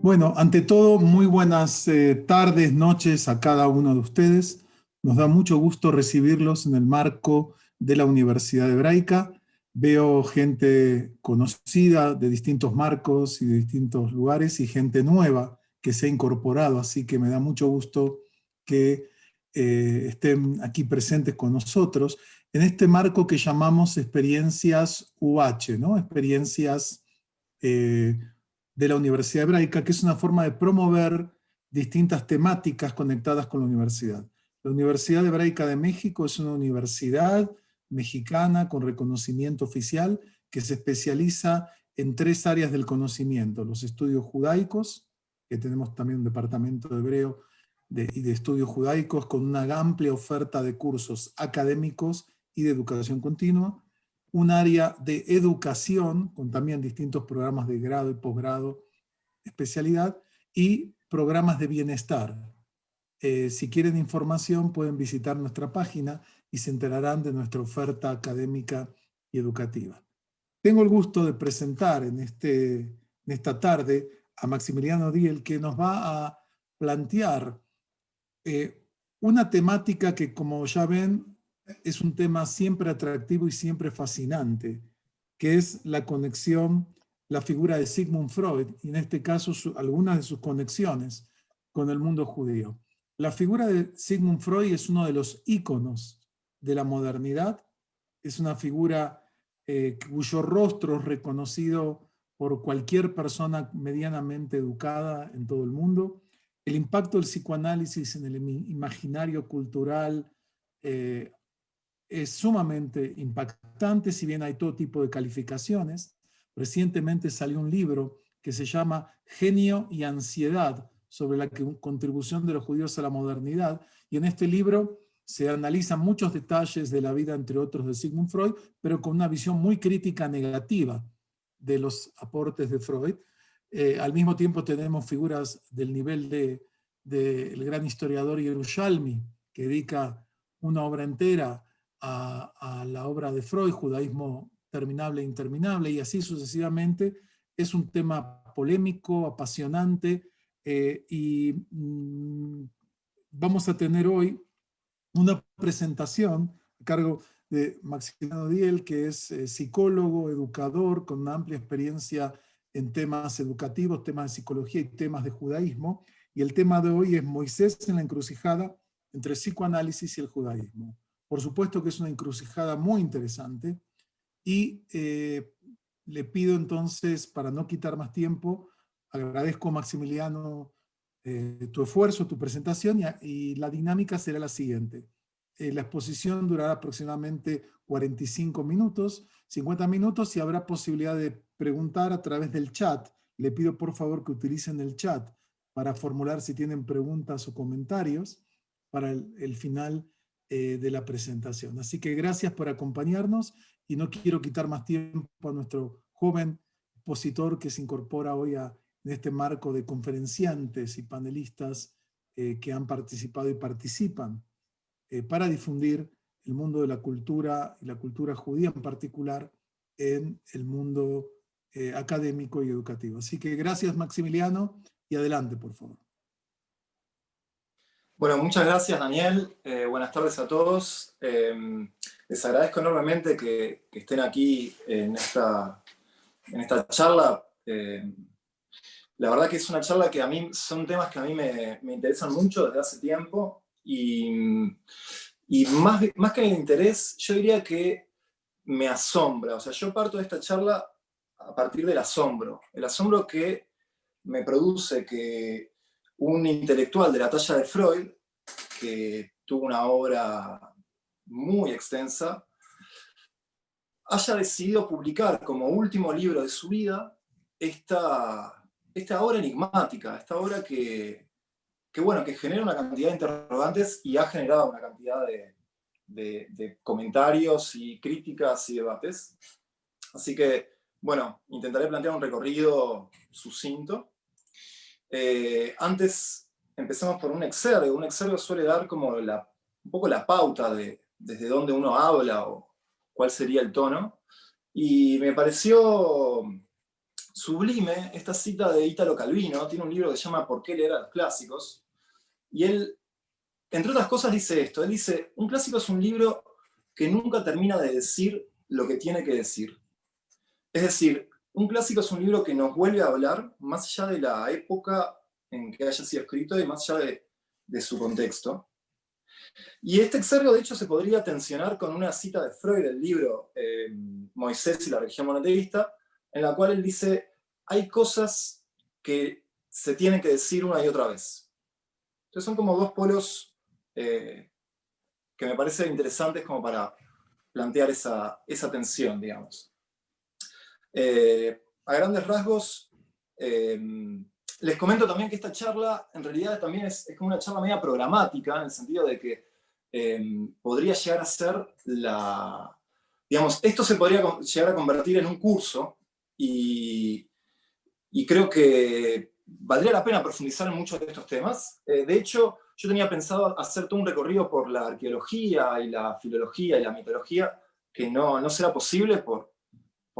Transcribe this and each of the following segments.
Bueno, ante todo, muy buenas tardes, noches a cada uno de ustedes. Nos da mucho gusto recibirlos en el marco de la Universidad Hebraica. Veo gente conocida de distintos marcos y de distintos lugares y gente nueva que se ha incorporado, así que me da mucho gusto que estén aquí presentes con nosotros en este marco que llamamos experiencias UH, ¿no? Experiencias eh, de la Universidad Hebraica, que es una forma de promover distintas temáticas conectadas con la universidad. La Universidad Hebraica de México es una universidad mexicana con reconocimiento oficial que se especializa en 3 áreas del conocimiento: los estudios judaicos, que tenemos también un departamento de hebreo y de estudios judaicos con una amplia oferta de cursos académicos y de educación continua; un área de educación, con también distintos programas de grado y posgrado, especialidad, y programas de bienestar. Si quieren información pueden visitar nuestra página y se enterarán de nuestra oferta académica y educativa. Tengo el gusto de presentar en esta tarde a Maximiliano Diel, que nos va a plantear una temática que, como ya ven, es un tema siempre atractivo y siempre fascinante, que es la conexión, la figura de Sigmund Freud, y en este caso algunas de sus conexiones con el mundo judío. La figura de Sigmund Freud es uno de los íconos de la modernidad, es una figura cuyo rostro es reconocido por cualquier persona medianamente educada en todo el mundo. El impacto del psicoanálisis en el imaginario cultural es sumamente impactante, si bien hay todo tipo de calificaciones. Recientemente salió un libro que se llama Genio y Ansiedad, sobre la contribución de los judíos a la modernidad, y en este libro se analizan muchos detalles de la vida, entre otros, de Sigmund Freud, pero con una visión muy crítica negativa de los aportes de Freud. Al mismo tiempo tenemos figuras del nivel del gran historiador Yerushalmi, que dedica una obra entera a la obra de Freud, Judaísmo terminable e interminable, y así sucesivamente. Es un tema polémico, apasionante, y vamos a tener hoy una presentación a cargo de Maximiliano Diel, que es psicólogo, educador, con una amplia experiencia en temas educativos, temas de psicología y temas de judaísmo. Y el tema de hoy es Moisés en la encrucijada entre el psicoanálisis y el judaísmo. Por supuesto que es una encrucijada muy interesante, y le pido entonces, para no quitar más tiempo, agradezco, Maximiliano, tu esfuerzo, tu presentación, y la dinámica será la siguiente. La exposición durará aproximadamente 45 minutos, 50 minutos, y habrá posibilidad de preguntar a través del chat. Le pido por favor que utilicen el chat para formular si tienen preguntas o comentarios para el final de la presentación. Así que gracias por acompañarnos, y no quiero quitar más tiempo a nuestro joven expositor que se incorpora hoy en este marco de conferenciantes y panelistas que han participado y participan para difundir el mundo de la cultura, y la cultura judía en particular, en el mundo académico y educativo. Así que gracias, Maximiliano, y adelante, por favor. Bueno, muchas gracias, Daniel. Buenas tardes a todos. Les agradezco enormemente que estén aquí en esta charla. La verdad que es una charla que a mí son temas que a mí me interesan mucho desde hace tiempo, y más que el interés, yo diría que me asombra. O sea, yo parto de esta charla a partir del asombro. El asombro que me produce que un intelectual de la talla de Freud, que tuvo una obra muy extensa, haya decidido publicar como último libro de su vida esta obra enigmática, esta obra que genera una cantidad de interrogantes y ha generado una cantidad de comentarios y críticas y debates. Así que, bueno, intentaré plantear un recorrido sucinto. Antes empezamos por un exergo. Un exergo suele dar como un poco la pauta de desde dónde uno habla o cuál sería el tono. Y me pareció sublime esta cita de Italo Calvino. Tiene un libro que se llama ¿Por qué leer a los clásicos? Y él, entre otras cosas, dice esto. Él dice, un clásico es un libro que nunca termina de decir lo que tiene que decir. Es decir, un clásico es un libro que nos vuelve a hablar más allá de la época en que haya sido escrito y más allá de su contexto. Y este exergo, de hecho, se podría tensionar con una cita de Freud del libro Moisés y la religión monoteísta, en la cual él dice, hay cosas que se tienen que decir una y otra vez. Entonces son como dos polos que me parecen interesantes como para plantear esa tensión, digamos. A grandes rasgos, les comento también que esta charla en realidad también es como una charla media programática, en el sentido de que podría llegar a ser digamos, esto se podría llegar a convertir en un curso y creo que valdría la pena profundizar en muchos de estos temas. De hecho, yo tenía pensado hacer todo un recorrido por la arqueología y la filología y la mitología, que no será posible por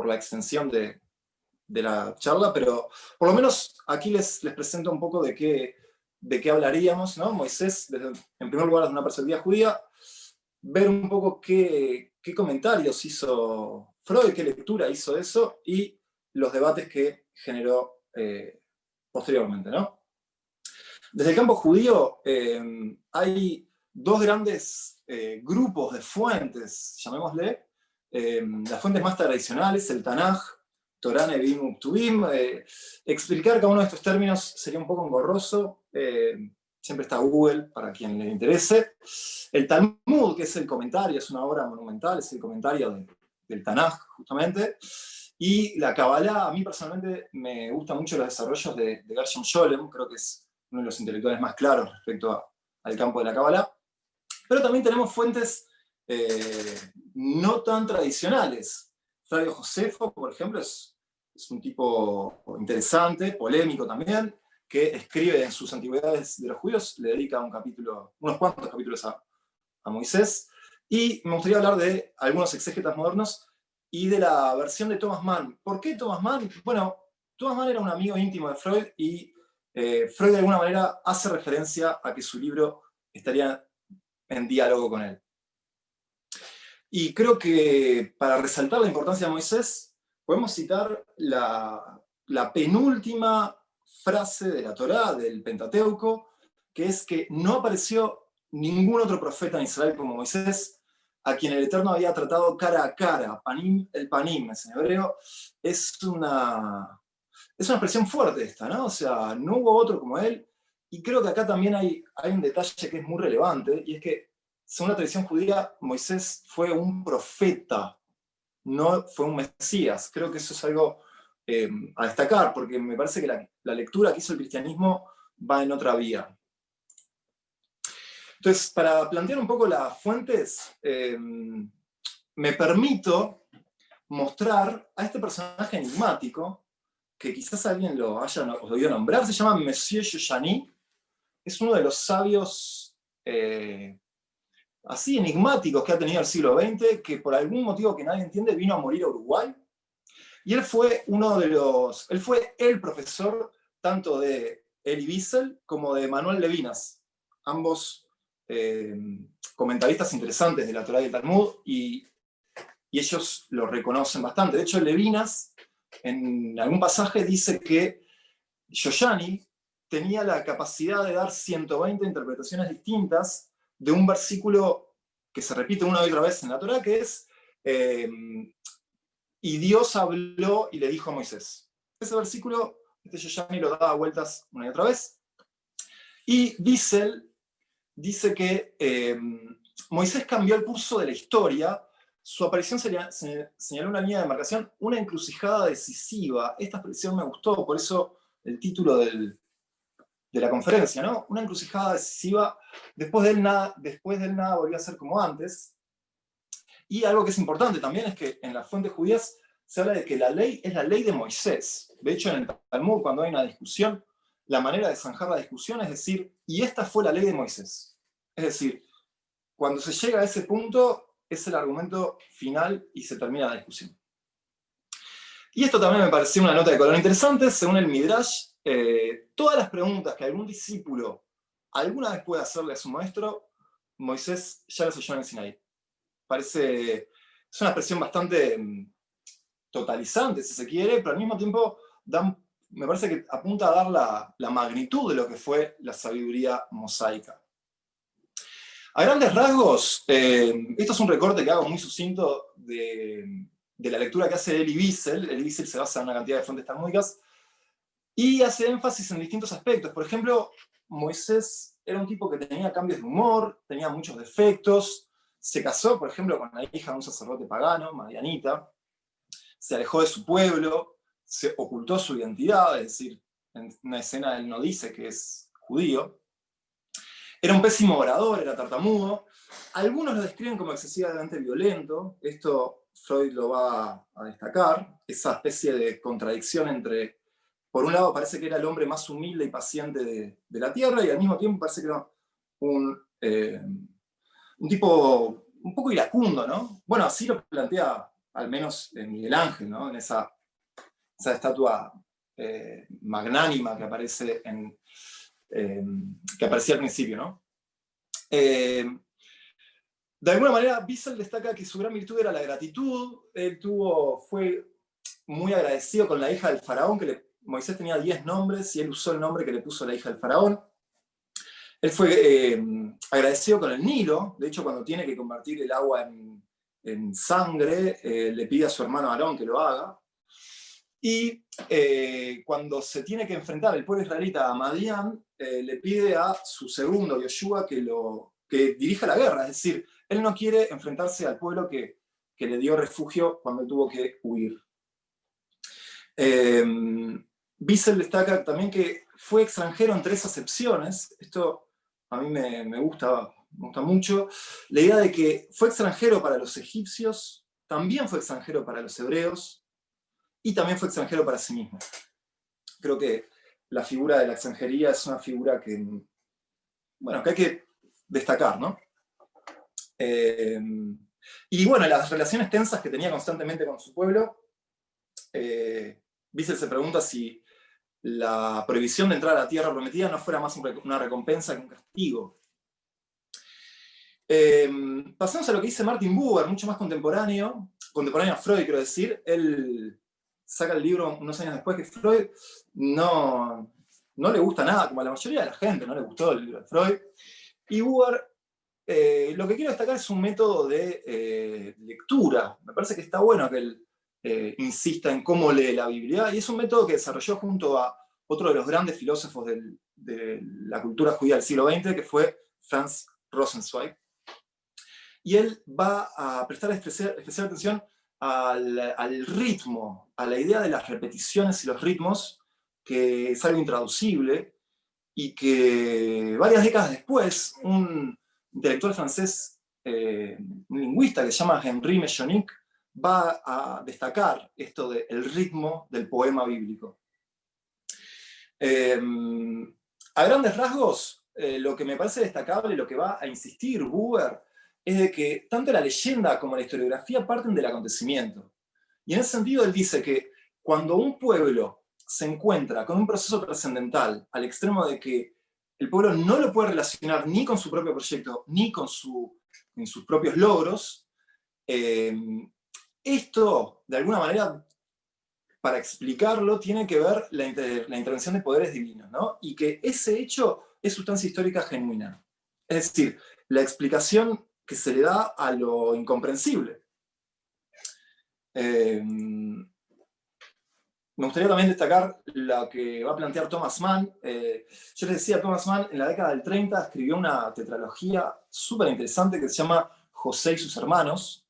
la extensión de la charla, pero por lo menos aquí les presento un poco de qué hablaríamos, ¿no? Moisés, en primer lugar, desde una perspectiva judía, ver un poco qué comentarios hizo Freud, qué lectura hizo de eso, y los debates que generó posteriormente, ¿no? Desde el campo judío hay dos grandes grupos de fuentes, llamémosle, las fuentes más tradicionales, el Tanaj, Torá, Nevi'im, Uktubim. Explicar cada uno de estos términos sería un poco engorroso. Siempre está Google para quien le interese. El Talmud, que es el comentario, es una obra monumental, es el comentario del Tanaj, justamente. Y la Kabbalah, a mí personalmente me gustan mucho los desarrollos de Gershom Scholem, creo que es uno de los intelectuales más claros respecto al campo de la Kabbalah. Pero también tenemos fuentes no tan tradicionales. Flavio Josefo, por ejemplo, es un tipo interesante, polémico también, que escribe en sus Antigüedades de los Judíos, le dedica unos cuantos capítulos a Moisés. Y me gustaría hablar de algunos exégetas modernos y de la versión de Thomas Mann. ¿Por qué Thomas Mann? Bueno, Thomas Mann era un amigo íntimo de Freud y Freud de alguna manera hace referencia a que su libro estaría en diálogo con él. Y creo que para resaltar la importancia de Moisés, podemos citar la penúltima frase de la Torá, del Pentateuco, que es que no apareció ningún otro profeta en Israel como Moisés, a quien el Eterno había tratado cara a cara. Panim, el panim, en hebreo, es una expresión fuerte esta, ¿no? O sea, no hubo otro como él, y creo que acá también hay un detalle que es muy relevante, y es que, según la tradición judía, Moisés fue un profeta, no fue un Mesías. Creo que eso es algo a destacar, porque me parece que la lectura que hizo el cristianismo va en otra vía. Entonces, para plantear un poco las fuentes, me permito mostrar a este personaje enigmático, que quizás alguien lo haya oído nombrar, se llama Monsieur Shoshaní, es uno de los sabios así enigmáticos que ha tenido el siglo XX, que por algún motivo que nadie entiende vino a morir a Uruguay, y él fue el profesor tanto de Elie Wiesel como de Manuel Levinas, ambos comentaristas interesantes de la Torá y el Talmud, y ellos lo reconocen bastante. De hecho, Levinas, en algún pasaje, dice que Shoshaní tenía la capacidad de dar 120 interpretaciones distintas de un versículo que se repite una y otra vez en la Torá, que es y Dios habló y le dijo a Moisés. Ese versículo, Shoshaní lo daba vueltas una y otra vez. Y Wiesel dice que Moisés cambió el curso de la historia. Su aparición señaló una línea de demarcación, una encrucijada decisiva. Esta expresión me gustó, por eso el título de la conferencia, ¿no? Una encrucijada decisiva. Después de él nada volvió a ser como antes. Y algo que es importante también es que en las fuentes judías se habla de que la ley es la ley de Moisés. De hecho, en el Talmud, cuando hay una discusión, la manera de zanjar la discusión es decir, y esta fue la ley de Moisés. Es decir, cuando se llega a ese punto, es el argumento final y se termina la discusión. Y esto también me pareció una nota de color interesante. Según el Midrash, todas las preguntas que algún discípulo alguna vez puede hacerle a su maestro, Moisés ya las oyó en el Sinaí. Es una expresión bastante totalizante, si se quiere, pero al mismo tiempo me parece que apunta a dar la magnitud de lo que fue la sabiduría mosaica. A grandes rasgos, esto es un recorte que hago muy sucinto de la lectura que hace Elie Wiesel. Elie Wiesel se basa en una cantidad de fuentes talmúdicas y hace énfasis en distintos aspectos. Por ejemplo, Moisés era un tipo que tenía cambios de humor, tenía muchos defectos, se casó, por ejemplo, con la hija de un sacerdote pagano, Madianita, se alejó de su pueblo, se ocultó su identidad, es decir, en una escena él no dice que es judío. Era un pésimo orador, era tartamudo. Algunos lo describen como excesivamente violento. Esto Freud lo va a destacar. Esa especie de contradicción entre, por un lado, parece que era el hombre más humilde y paciente de la Tierra, y al mismo tiempo parece que era un tipo un poco iracundo, ¿no? Bueno, así lo plantea al menos Miguel Ángel, ¿no? En esa estatua magnánima que aparece que aparecía al principio, ¿no? De alguna manera, Wiesel destaca que su gran virtud era la gratitud. Él fue muy agradecido con la hija del faraón, Moisés tenía 10 nombres y él usó el nombre que le puso la hija del faraón. Él fue agradecido con el Nilo. De hecho, cuando tiene que convertir el agua en sangre, le pide a su hermano Aarón que lo haga. Y cuando se tiene que enfrentar el pueblo israelita a Madián, le pide a su segundo, Yoshua, que dirija la guerra. Es decir, él no quiere enfrentarse al pueblo que le dio refugio cuando tuvo que huir. Wiesel destaca también que fue extranjero en 3 acepciones. Esto a mí me gusta mucho. La idea de que fue extranjero para los egipcios, también fue extranjero para los hebreos, y también fue extranjero para sí mismo. Creo que la figura de la extranjería es una figura que hay que destacar, ¿no? Y bueno, las relaciones tensas que tenía constantemente con su pueblo, Wiesel se pregunta si la prohibición de entrar a la tierra prometida no fuera más una recompensa que un castigo. Pasemos a lo que dice Martin Buber, mucho más contemporáneo a Freud, quiero decir. Él saca el libro unos años después que Freud no le gusta nada, como a la mayoría de la gente no le gustó el libro de Freud. Y Buber, lo que quiero destacar es un método de lectura. Me parece que está bueno que él insista en cómo lee la Biblia, y es un método que desarrolló junto a otro de los grandes filósofos de la cultura judía del siglo XX, que fue Franz Rosenzweig. Y él va a prestar especial atención al ritmo, a la idea de las repeticiones y los ritmos, que es algo intraducible, y que varias décadas después, un intelectual francés, un lingüista que se llama Henri Mechonic, va a destacar esto del ritmo del poema bíblico. A grandes rasgos, lo que me parece destacable, lo que va a insistir Buber, es de que tanto la leyenda como la historiografía parten del acontecimiento. Y en ese sentido él dice que cuando un pueblo se encuentra con un proceso trascendental al extremo de que el pueblo no lo puede relacionar ni con su propio proyecto, ni con sus propios logros, esto, de alguna manera, para explicarlo, tiene que ver la intervención de poderes divinos, ¿no? Y que ese hecho es sustancia histórica genuina. Es decir, la explicación que se le da a lo incomprensible. Me gustaría también destacar lo que va a plantear Thomas Mann. Yo les decía, Thomas Mann en la década del 30 escribió una tetralogía súper interesante que se llama José y sus hermanos.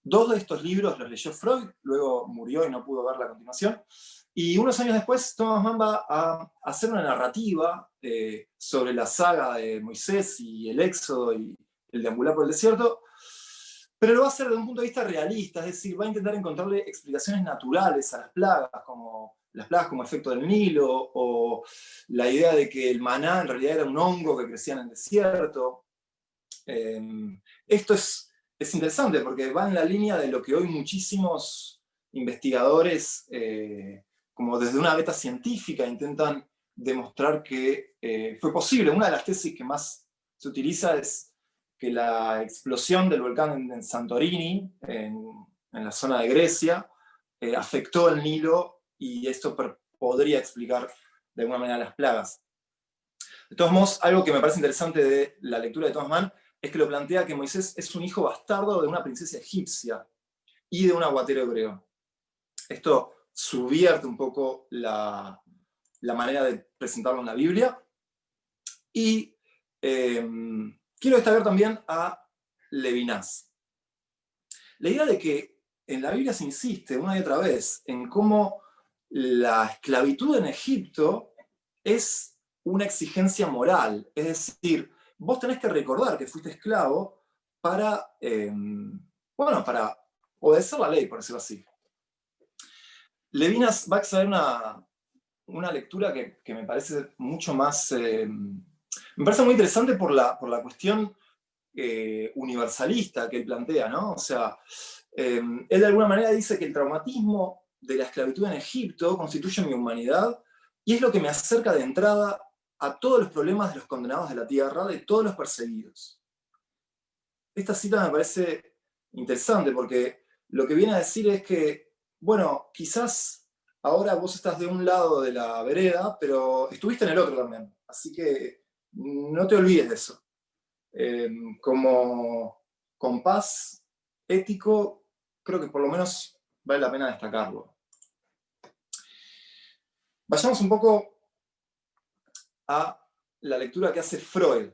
2 de estos libros los leyó Freud, luego murió y no pudo ver la continuación. Y unos años después, Thomas Mann va a hacer una narrativa sobre la saga de Moisés y el Éxodo y el deambular por el desierto, pero lo va a hacer desde un punto de vista realista, es decir, va a intentar encontrarle explicaciones naturales a las plagas como efecto del Nilo, o la idea de que el maná en realidad era un hongo que crecía en el desierto. Esto es interesante porque va en la línea de lo que hoy muchísimos investigadores, como desde una beta científica, intentan demostrar que fue posible. Una de las tesis que más se utiliza es que la explosión del volcán en Santorini, en la zona de Grecia, afectó el Nilo, y esto podría explicar de alguna manera las plagas. De todos modos, algo que me parece interesante de la lectura de Thomas Mann es que lo plantea que Moisés es un hijo bastardo de una princesa egipcia y de un aguatero hebreo. Esto subvierte un poco la manera de presentarlo en la Biblia. Y quiero destacar también a Levinas. La idea de que en la Biblia se insiste una y otra vez en cómo la esclavitud en Egipto es una exigencia moral. Es decir, vos tenés que recordar que fuiste esclavo para obedecer la ley, por decirlo así. Levinas va a extraer una lectura que me parece mucho más... me parece muy interesante por la cuestión universalista que él plantea, ¿no? O sea, él de alguna manera dice que el traumatismo de la esclavitud en Egipto constituye mi humanidad y es lo que me acerca de entrada a todos los problemas de los condenados de la tierra, de todos los perseguidos. Esta cita me parece interesante porque lo que viene a decir es que, bueno, quizás ahora vos estás de un lado de la vereda, pero estuviste en el otro también, así que no te olvides de eso. Como compás ético, creo que por lo menos vale la pena destacarlo. Vayamos un poco a la lectura que hace Freud.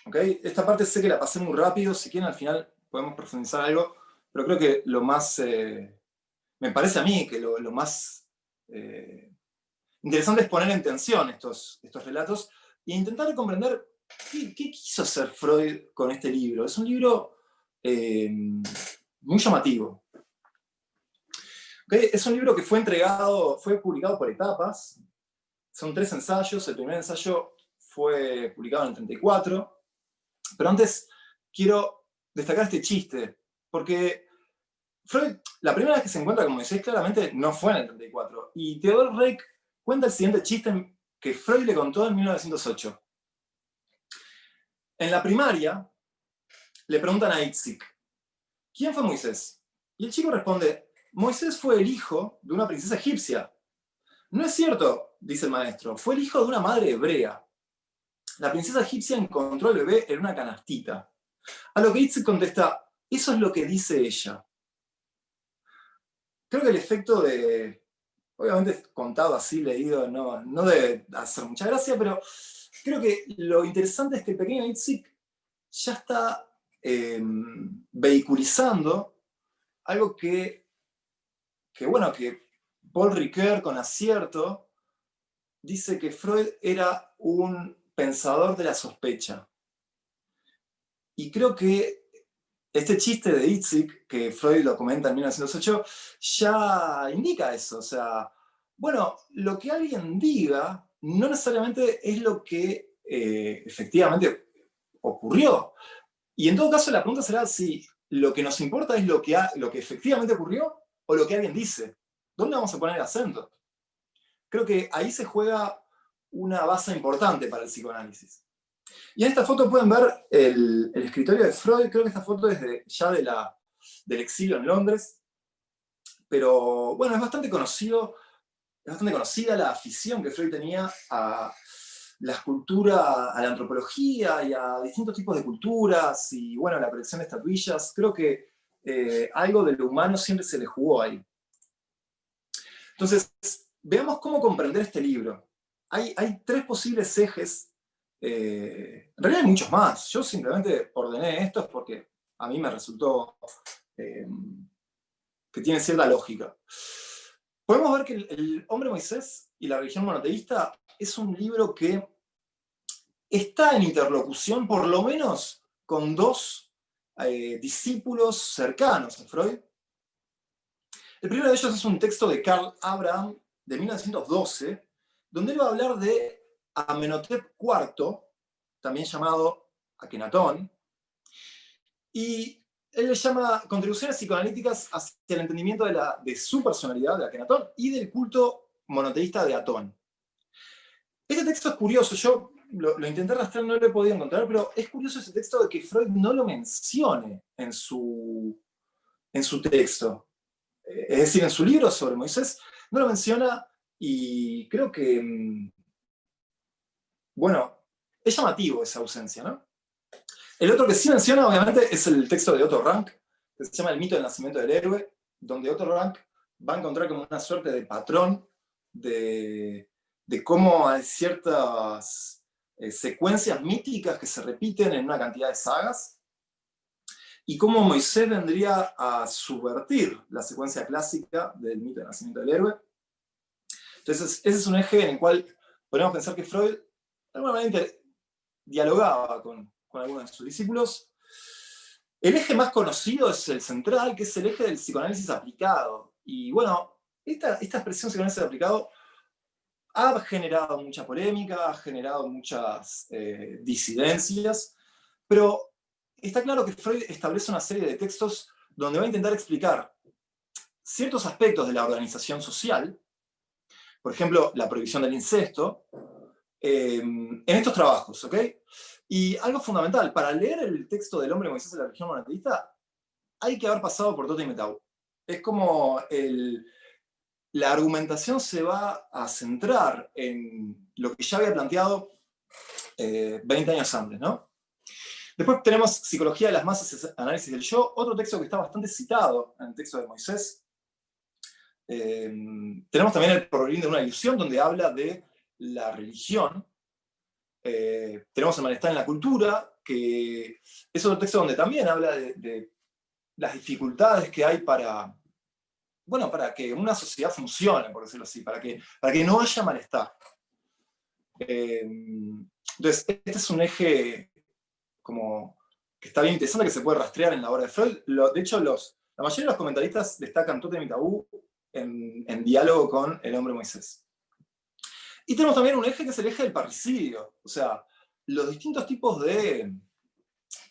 ¿Okay? Esta parte sé que la pasé muy rápido, si quieren al final podemos profundizar algo, pero creo que lo más, me parece a mí que lo más interesante es poner en tensión estos relatos e intentar comprender qué quiso hacer Freud con este libro. Es un libro muy llamativo. ¿Okay? Es un libro que fue publicado por etapas. Son 3 ensayos. El primer ensayo fue publicado en el 34. Pero antes quiero destacar este chiste, porque Freud, la primera vez que se encuentra con Moisés, claramente no fue en el 34. Y Theodor Reik cuenta el siguiente chiste que Freud le contó en 1908. En la primaria le preguntan a Itzik, ¿quién fue Moisés? Y el chico responde, Moisés fue el hijo de una princesa egipcia. No es cierto, dice el maestro, fue el hijo de una madre hebrea. La princesa egipcia encontró al bebé en una canastita. A lo que Itzik contesta, eso es lo que dice ella. Creo que el efecto de, obviamente contado así, leído, no debe hacer mucha gracia, pero creo que lo interesante es que el pequeño Itzik ya está vehiculizando algo que Paul Ricoeur con acierto dice que Freud era un pensador de la sospecha. Y creo que este chiste de Itzik, que Freud lo comenta en 1908, ya indica eso. O sea, bueno, lo que alguien diga no necesariamente es lo que efectivamente ocurrió. Y en todo caso la pregunta será si lo que nos importa es lo que efectivamente ocurrió o lo que alguien dice. ¿Dónde vamos a poner el acento? Creo que ahí se juega una base importante para el psicoanálisis. Y en esta foto pueden ver el escritorio de Freud. Creo que esta foto es del exilio en Londres. Pero bueno, es bastante conocida la afición que Freud tenía a la escultura, a la antropología y a distintos tipos de culturas y bueno, la colección de estatuillas. Creo que algo de lo humano siempre se le jugó ahí. Entonces, veamos cómo comprender este libro. Hay 3 posibles ejes. En realidad hay muchos más. Yo simplemente ordené estos porque a mí me resultó que tiene cierta lógica. Podemos ver que el hombre Moisés y la religión monoteísta es un libro que está en interlocución por lo menos con 2 discípulos cercanos a Freud. El primero de ellos es un texto de Karl Abraham de 1912, donde él va a hablar de Amenhotep IV, también llamado Akenatón, y él le llama contribuciones psicoanalíticas hacia el entendimiento de su personalidad, de Akenatón, y del culto monoteísta de Atón. Este texto es curioso, yo lo intenté rastrear, no lo he podido encontrar, pero es curioso ese texto de que Freud no lo mencione en su texto. Es decir, en su libro sobre Moisés, no lo menciona y creo que, bueno, es llamativo esa ausencia, ¿no? El otro que sí menciona, obviamente, es el texto de Otto Rank, que se llama El mito del nacimiento del héroe, donde Otto Rank va a encontrar como una suerte de patrón de cómo hay ciertas secuencias míticas que se repiten en una cantidad de sagas, y cómo Moisés vendría a subvertir la secuencia clásica del mito del nacimiento del héroe. Entonces, ese es un eje en el cual podemos pensar que Freud de alguna manera dialogaba con algunos de sus discípulos. El eje más conocido es el central, que es el eje del psicoanálisis aplicado. Y bueno, esta expresión psicoanálisis aplicado ha generado mucha polémica, ha generado muchas disidencias, pero está claro que Freud establece una serie de textos donde va a intentar explicar ciertos aspectos de la organización social, por ejemplo, la prohibición del incesto, en estos trabajos, ¿ok? Y algo fundamental, para leer el texto del hombre Moisés de la religión monoteísta, hay que haber pasado por Tota y Metau. Es como la argumentación se va a centrar en lo que ya había planteado 20 años antes, ¿no? Después tenemos Psicología de las masas, análisis del yo, otro texto que está bastante citado en el texto de Moisés. Tenemos también El porvenir de una ilusión, donde habla de la religión. Tenemos El malestar en la cultura, que es otro texto donde también habla de las dificultades que hay para que una sociedad funcione, por decirlo así, para que no haya malestar. Entonces, este es un eje como que está bien interesante, que se puede rastrear en la obra de Freud. De hecho, la mayoría de los comentaristas destacan Totem y Tabú en diálogo con el hombre Moisés. Y tenemos también un eje que es el eje del parricidio, o sea, los distintos tipos de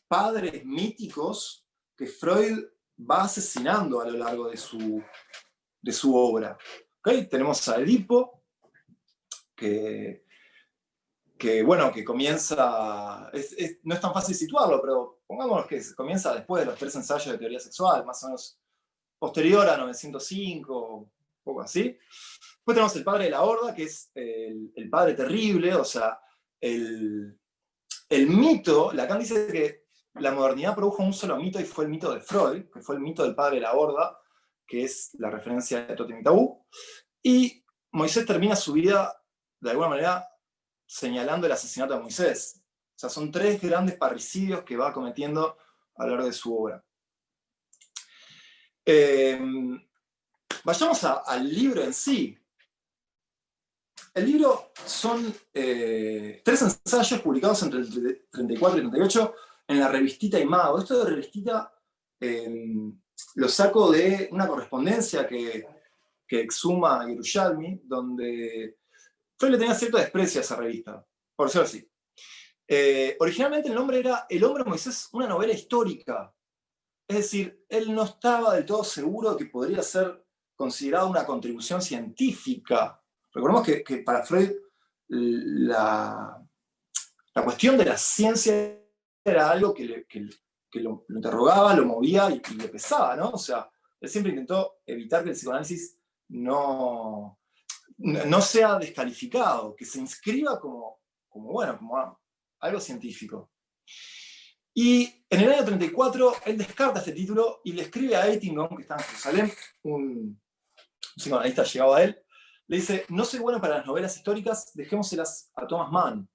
padres míticos que Freud va asesinando a lo largo de su obra. ¿Okay? Tenemos a Edipo, que comienza, no es tan fácil situarlo, pero pongamos que comienza después de los 3 ensayos de teoría sexual, más o menos posterior a 905, un poco así. Después tenemos el padre de la horda, que es el padre terrible, o sea, el mito. Lacan dice que la modernidad produjo un solo mito y fue el mito de Freud, que fue el mito del padre de la horda, que es la referencia de Totem y Tabú. Y Moisés termina su vida, de alguna manera, señalando el asesinato de Moisés. O sea, son 3 grandes parricidios que va cometiendo a lo largo de su obra. Vayamos al libro en sí. El libro son 3 ensayos publicados entre el 34 y 38 en la revistita Imago. Esto de revistita lo saco de una correspondencia que exhuma Yerushalmi, donde Freud le tenía cierto desprecio a esa revista, por decirlo así. Originalmente el nombre era El hombre Moisés, una novela histórica. Es decir, él no estaba del todo seguro de que podría ser considerado una contribución científica. Recordemos que para Freud la cuestión de la ciencia era algo que lo interrogaba, lo movía y le pesaba, ¿no? O sea, él siempre intentó evitar que el psicoanálisis no sea descalificado, que se inscriba como algo científico. Y en el año 34 él descarta este título y le escribe a Eitingon, que está en Jerusalén, un psicoanalista llegado a él, le dice: no soy bueno para las novelas históricas, dejémoselas a Thomas Mann.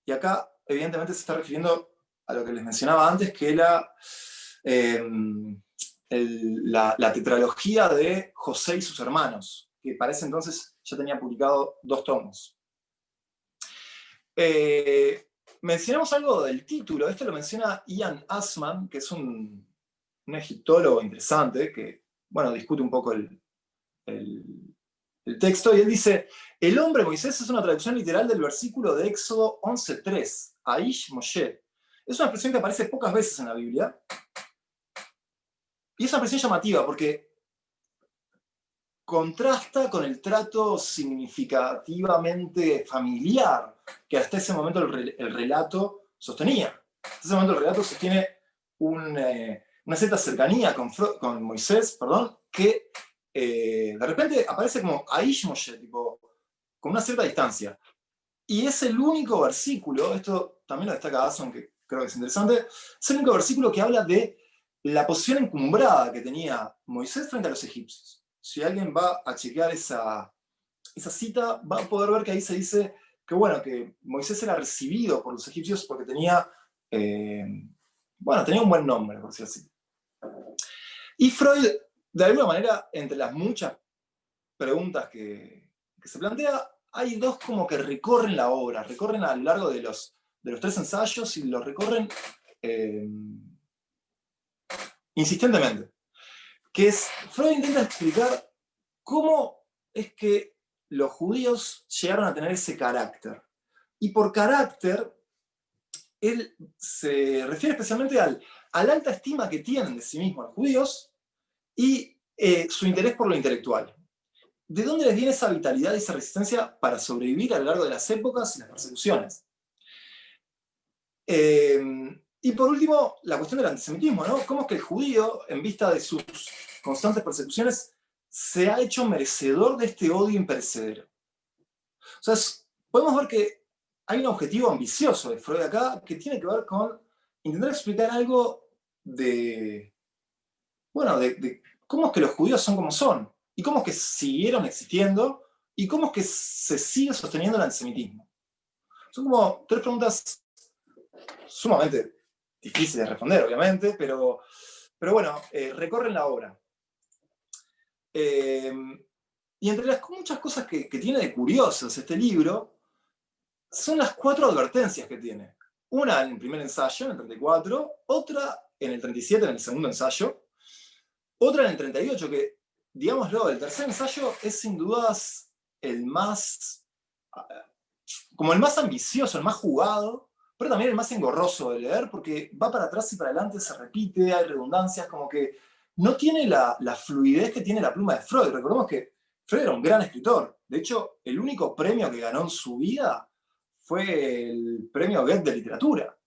Y acá evidentemente se está refiriendo a lo que les mencionaba antes, que era la tetralogía de José y sus hermanos, que para ese entonces ya tenía publicado 2 tomos. Mencionamos algo del título. Esto lo menciona Ian Assman, que es un egiptólogo interesante, que discute un poco el texto, y él dice: el hombre Moisés es una traducción literal del versículo de Éxodo 11:3, Aish Moshe. Es una expresión que aparece pocas veces en la Biblia, Y es una expresión llamativa porque contrasta con el trato significativamente familiar que hasta ese momento el relato sostenía. Hasta ese momento el relato sostiene una cierta cercanía con Moisés, que de repente aparece como Aish Moshe, tipo, con una cierta distancia. Y es el único versículo, esto también lo destaca Ason, que creo que es interesante, es el único versículo que habla de la posición encumbrada que tenía Moisés frente a los egipcios. Si alguien va a chequear esa cita, va a poder ver que ahí se dice que, bueno, que Moisés era recibido por los egipcios porque tenía, tenía un buen nombre, por decirlo así. Y Freud, de alguna manera, entre las muchas preguntas que se plantea, hay dos como que recorren la obra, recorren a lo largo de los 3 ensayos y los recorren insistentemente. Que es, Freud intenta explicar cómo es que los judíos llegaron a tener ese carácter. Y por carácter, él se refiere especialmente a la alta estima que tienen de sí mismos los judíos y su interés por lo intelectual. ¿De dónde les viene esa vitalidad y esa resistencia para sobrevivir a lo largo de las épocas y las persecuciones? Y por último, la cuestión del antisemitismo, ¿no? ¿Cómo es que el judío, en vista de sus constantes persecuciones, se ha hecho merecedor de este odio imperecedero? O sea, podemos ver que hay un objetivo ambicioso de Freud acá que tiene que ver con intentar explicar algo de cómo es que los judíos son como son, y cómo es que siguieron existiendo, y cómo es que se sigue sosteniendo el antisemitismo. Son como 3 preguntas sumamente difíciles de responder, obviamente, pero bueno, recorren la obra. Y entre las muchas cosas que tiene de curiosas este libro, son las 4 advertencias que tiene. Una en el primer ensayo, en el 34, otra en el 37, en el segundo ensayo, otra en el 38, que, digámoslo, el tercer ensayo es sin dudas el más, como el más ambicioso, el más jugado, pero también el más engorroso de leer, porque va para atrás y para adelante, se repite, hay redundancias, como que no tiene la fluidez que tiene la pluma de Freud. Recordemos que Freud era un gran escritor. De hecho, el único premio que ganó en su vida fue el premio Goethe de literatura.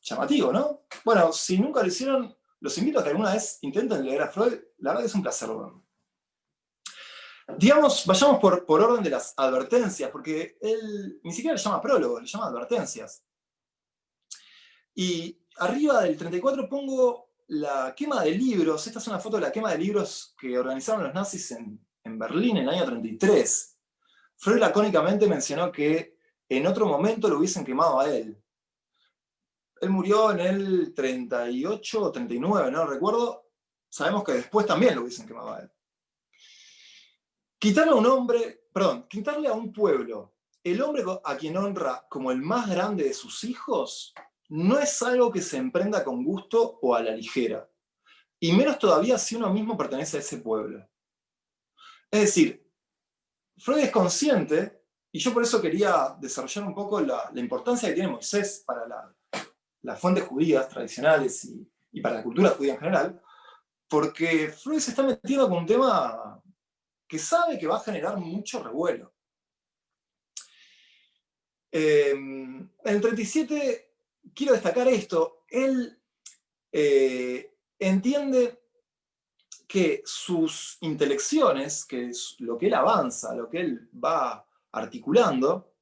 Llamativo, ¿no? Bueno, si nunca lo hicieron, los invito a que alguna vez intenten leer a Freud. La verdad que es un placer. Digamos, vayamos por orden de las advertencias, porque él ni siquiera le llama prólogo, le llama advertencias. Y arriba del 34 pongo la quema de libros. Esta es una foto de la quema de libros que organizaron los nazis en Berlín en el año 33. Freud lacónicamente mencionó que en otro momento lo hubiesen quemado a él. Él murió en el 38 o 39, no recuerdo. Sabemos que después también lo hubiesen quemado a él. Quitarle a un pueblo el hombre a quien honra como el más grande de sus hijos, no es algo que se emprenda con gusto o a la ligera. Y menos todavía si uno mismo pertenece a ese pueblo. Es decir, Freud es consciente, y yo por eso quería desarrollar un poco la importancia que tiene Moisés para las fuentes judías tradicionales y para la cultura judía en general, porque Freud se está metiendo con un tema que sabe que va a generar mucho revuelo. En el 37 quiero destacar esto. Él entiende que sus intelecciones, que es lo que él avanza, lo que él va articulando,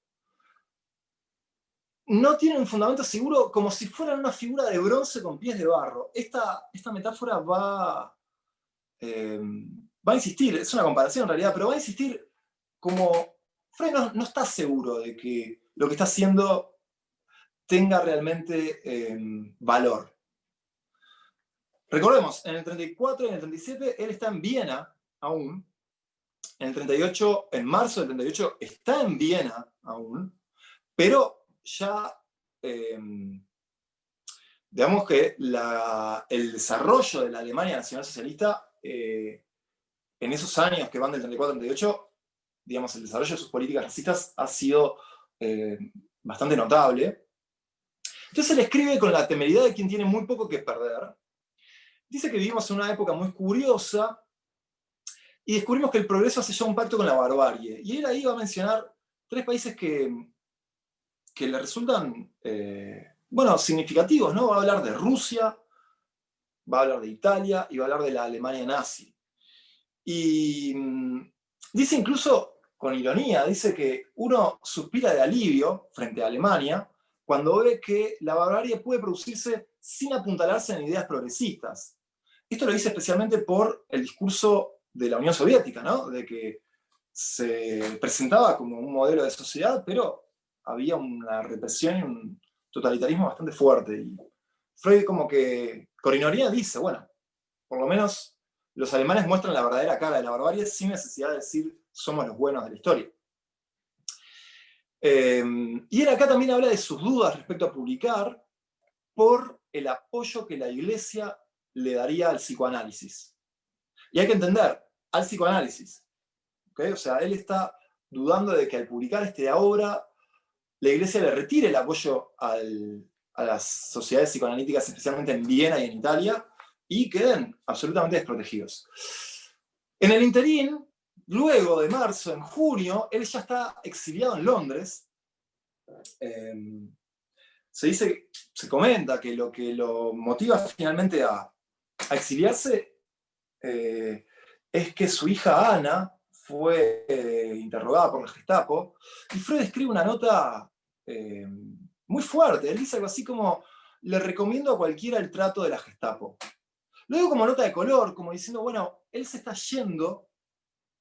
no tienen un fundamento seguro, como si fueran una figura de bronce con pies de barro. Esta metáfora va a insistir, es una comparación en realidad, pero va a insistir como Freud no está seguro de que lo que está haciendo tenga realmente valor. Recordemos, en el 34 y en el 37 él está en Viena aún. En el 38, en marzo del 38, está en Viena aún, pero ya digamos que el desarrollo de la Alemania nacionalsocialista en esos años que van del 34 al 38, digamos, el desarrollo de sus políticas racistas ha sido bastante notable. Entonces él escribe con la temeridad de quien tiene muy poco que perder, dice que vivimos en una época muy curiosa y descubrimos que el progreso hace ya un pacto con la barbarie. Y él ahí va a mencionar 3 países que le resultan, bueno, significativos, ¿no? Va a hablar de Rusia, va a hablar de Italia y va a hablar de la Alemania nazi. Y dice incluso, con ironía, dice que uno suspira de alivio frente a Alemania cuando ve que la barbarie puede producirse sin apuntalarse en ideas progresistas. Esto lo dice especialmente por el discurso de la Unión Soviética, ¿no? De que se presentaba como un modelo de sociedad, pero había una represión y un totalitarismo bastante fuerte. Y Freud como que, con ironía, dice, bueno, por lo menos los alemanes muestran la verdadera cara de la barbarie sin necesidad de decir somos los buenos de la historia. Y él acá también habla de sus dudas respecto a publicar por el apoyo que la Iglesia le daría al psicoanálisis. Y hay que entender, al psicoanálisis. ¿Okay? O sea, él está dudando de que al publicar esta obra, la Iglesia le retire el apoyo a las sociedades psicoanalíticas, especialmente en Viena y en Italia, y queden absolutamente desprotegidos. En el interín, luego de marzo, en junio, él ya está exiliado en Londres. Se comenta que lo motiva finalmente a exiliarse es que su hija Ana fue interrogada por la Gestapo, y Freud escribe una nota muy fuerte. Él dice algo así como: le recomiendo a cualquiera el trato de la Gestapo. Luego, como nota de color, como diciendo, bueno, él se está yendo,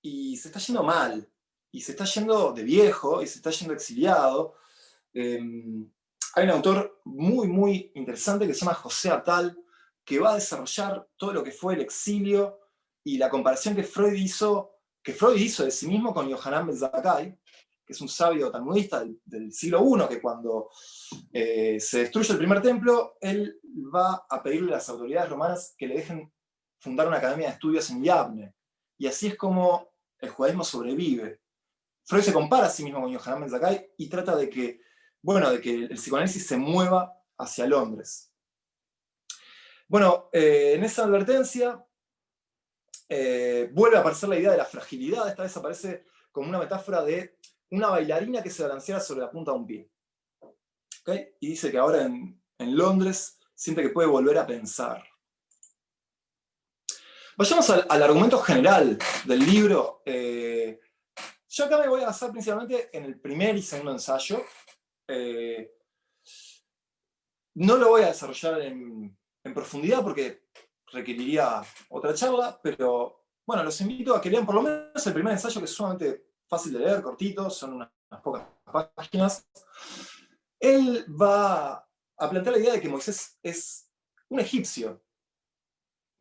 y se está yendo mal, y se está yendo de viejo, y se está yendo exiliado. Hay un autor muy, muy interesante que se llama José Attal, que va a desarrollar todo lo que fue el exilio y la comparación que Freud hizo de sí mismo con Yohanan Ben Zakkai, que es un sabio talmudista del siglo I, que cuando se destruye el primer templo, él va a pedirle a las autoridades romanas que le dejen fundar una academia de estudios en Yavne. Y así es como el judaísmo sobrevive. Freud se compara a sí mismo con Yohanan Ben Zakkai y trata de que el psicoanálisis se mueva hacia Londres. Bueno, en esa advertencia vuelve a aparecer la idea de la fragilidad. Esta vez aparece como una metáfora de una bailarina que se balancea sobre la punta de un pie. ¿Okay? Y dice que ahora en Londres siente que puede volver a pensar. Vayamos al argumento general del libro. Yo acá me voy a basar principalmente en el primer y segundo ensayo. No lo voy a desarrollar en profundidad porque requeriría otra charla, pero bueno, los invito a que lean por lo menos el primer ensayo, que es sumamente fácil de leer, cortito, son unas pocas páginas. Él va a plantear la idea de que Moisés es un egipcio,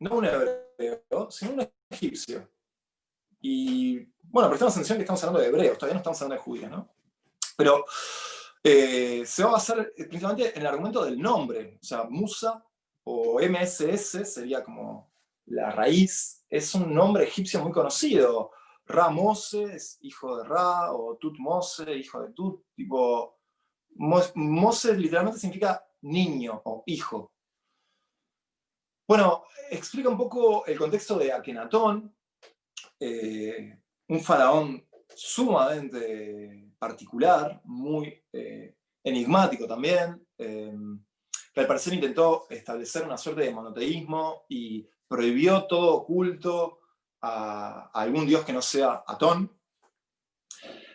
no un hebreo, sino un egipcio. Y bueno, prestamos atención que estamos hablando de hebreos, todavía no estamos hablando de judíos, ¿no? Pero se va a basar principalmente en el argumento del nombre. O sea, Musa o MSS sería como la raíz. Es un nombre egipcio muy conocido. Ra Moses, hijo de Ra, o Tut Mose, hijo de Tut. Tipo, Moses literalmente significa niño o hijo. Bueno, explica un poco el contexto de Akenatón, un faraón sumamente particular, muy enigmático también, que al parecer intentó establecer una suerte de monoteísmo y prohibió todo culto a algún dios que no sea Atón.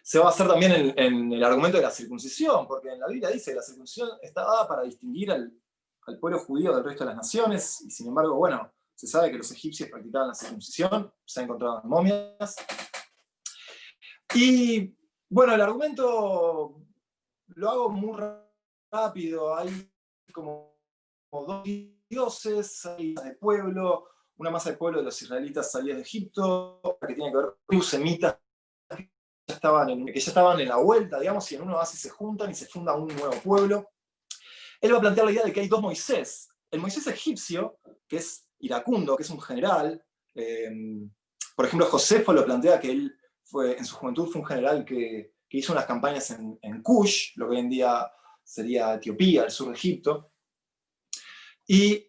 Se va a basar también en el argumento de la circuncisión, porque en la Biblia dice que la circuncisión está dada para distinguir al pueblo judío del resto de las naciones, y sin embargo, bueno, se sabe que los egipcios practicaban la circuncisión, se ha encontrado en momias. Y bueno, el argumento lo hago muy rápido. Hay como dos dioses, hay de pueblo, una masa de pueblo de los israelitas salidos de Egipto, que tiene que ver con los semitas que ya estaban en la vuelta, digamos, y en un oasis se juntan y se funda un nuevo pueblo. Él va a plantear la idea de que hay dos Moisés. El Moisés egipcio, que es iracundo, que es un general. Por ejemplo, Josefo lo plantea que él en su juventud fue un general que hizo unas campañas en Kush, lo que hoy en día sería Etiopía, el sur de Egipto. Y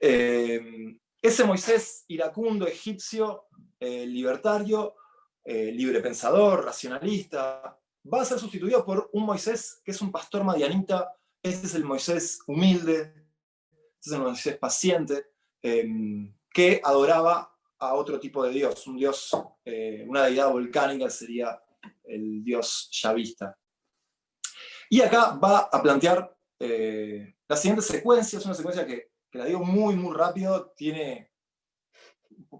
Ese Moisés iracundo, egipcio, libertario, librepensador, racionalista, va a ser sustituido por un Moisés que es un pastor madianita. Este es el Moisés humilde, este es el Moisés paciente, que adoraba a otro tipo de Dios, un Dios, una deidad volcánica, sería el Dios yavista. Y acá va a plantear la siguiente secuencia, es una secuencia que la digo muy, muy rápido, tiene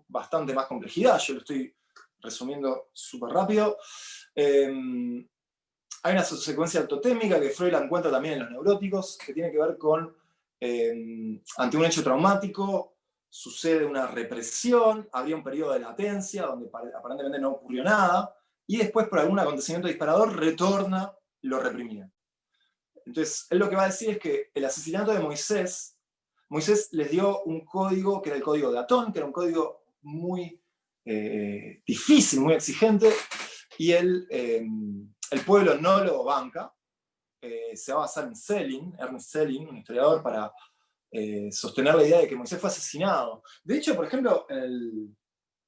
bastante más complejidad, yo lo estoy resumiendo súper rápido. Hay una secuencia autotémica que Freud la encuentra también en los neuróticos, que tiene que ver con, ante un hecho traumático, sucede una represión, habría un periodo de latencia donde aparentemente no ocurrió nada, y después por algún acontecimiento disparador retorna lo reprimido. Entonces, él lo que va a decir es que el asesinato de Moisés les dio un código que era el código de Atón, que era un código muy difícil, muy exigente, y el pueblo no lo banca. Se va a basar en Schelling, Ernest Schelling, un historiador, para sostener la idea de que Moisés fue asesinado. De hecho, por ejemplo, en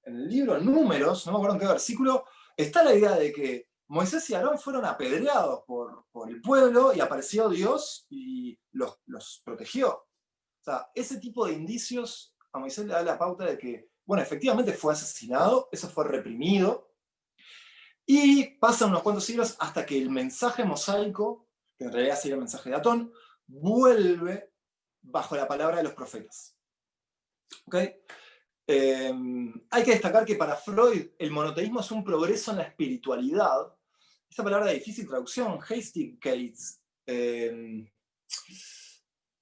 el libro Números, no me acuerdo en qué versículo, está la idea de que Moisés y Aarón fueron apedreados por el pueblo y apareció Dios y los protegió. O sea, ese tipo de indicios a Moisés le da la pauta de que, bueno, efectivamente fue asesinado, eso fue reprimido, y pasan unos cuantos siglos hasta que el mensaje mosaico, que en realidad sería el mensaje de Atón, vuelve bajo la palabra de los profetas. ¿Okay? Hay que destacar que para Freud el monoteísmo es un progreso en la espiritualidad. Esta palabra de difícil traducción, Hasty-Gates,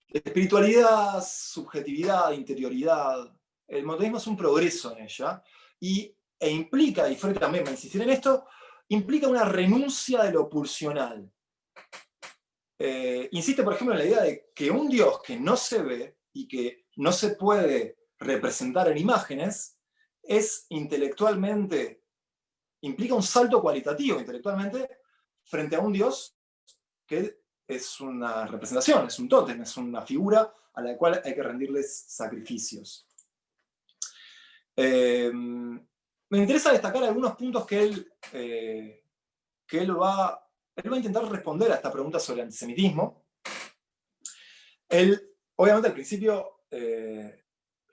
espiritualidad, subjetividad, interioridad. El monoteísmo es un progreso en ella e implica, y Freud también va a insistir en esto, implica una renuncia de lo pulsional. Insiste, por ejemplo, en la idea de que un Dios que no se ve y que no se puede representar en imágenes, es intelectualmente, implica un salto cualitativo intelectualmente frente a un Dios que es una representación, es un tótem, es una figura a la cual hay que rendirles sacrificios. Me interesa destacar algunos puntos que él va a intentar responder a esta pregunta sobre antisemitismo. Él, obviamente, al principio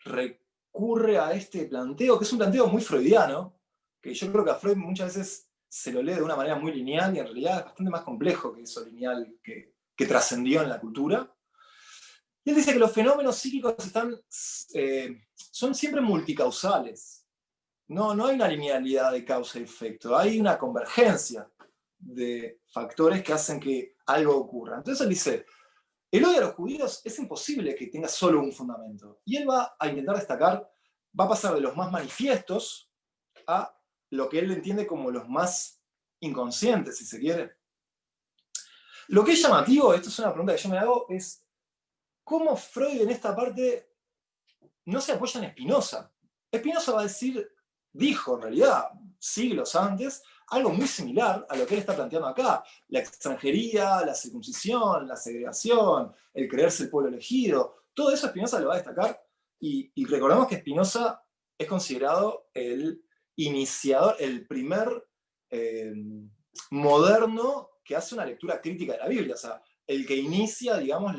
recurre a este planteo, que es un planteo muy freudiano, que yo creo que a Freud muchas veces se lo lee de una manera muy lineal y en realidad es bastante más complejo que eso lineal que trascendió en la cultura. Y él dice que los fenómenos psíquicos son siempre multicausales. No hay una linealidad de causa y efecto, hay una convergencia de factores que hacen que algo ocurra. Entonces él dice, el odio a los judíos es imposible que tenga solo un fundamento. Y él va a intentar destacar, va a pasar de los más manifiestos a lo que él entiende como los más inconscientes, si se quiere. Lo que es llamativo, esto es una pregunta que yo me hago, es cómo Freud en esta parte no se apoya en Spinoza. Spinoza va a decir, dijo en realidad, siglos antes, algo muy similar a lo que él está planteando acá. La extranjería, la circuncisión, la segregación, el creerse el pueblo elegido, todo eso Spinoza lo va a destacar. Y recordemos que Spinoza es considerado el iniciador, el primer moderno que hace una lectura crítica de la Biblia, o sea, el que inicia, digamos,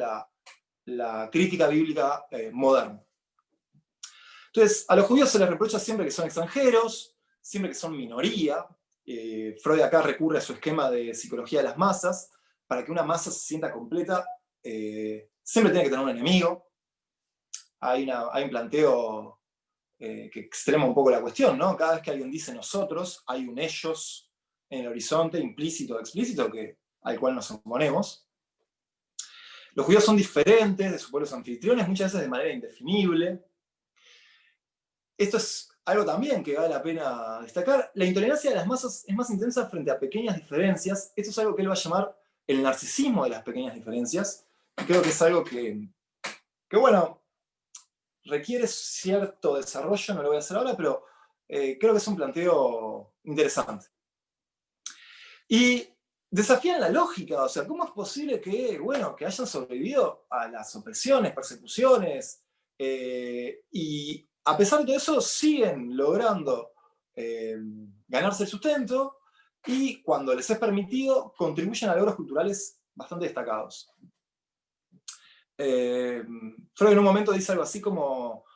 la crítica bíblica moderna. Entonces, a los judíos se les reprocha siempre que son extranjeros, siempre que son minoría. Freud acá recurre a su esquema de psicología de las masas. Para que una masa se sienta completa, siempre tiene que tener un enemigo. Hay un planteo que extrema un poco la cuestión, ¿no? Cada vez que alguien dice nosotros, hay un ellos en el horizonte, implícito o explícito, al cual nos oponemos. Los judíos son diferentes de sus pueblos anfitriones, muchas veces de manera indefinible. Esto es algo también que vale la pena destacar. La intolerancia de las masas es más intensa frente a pequeñas diferencias. Esto es algo que él va a llamar el narcisismo de las pequeñas diferencias. Y creo que es algo que bueno, requiere cierto desarrollo, no lo voy a hacer ahora, pero creo que es un planteo interesante. Y desafían la lógica, o sea, ¿cómo es posible que hayan sobrevivido a las opresiones, persecuciones, y a pesar de todo eso, siguen logrando ganarse el sustento y cuando les es permitido, contribuyen a logros culturales bastante destacados. Freud en un momento dice algo así como,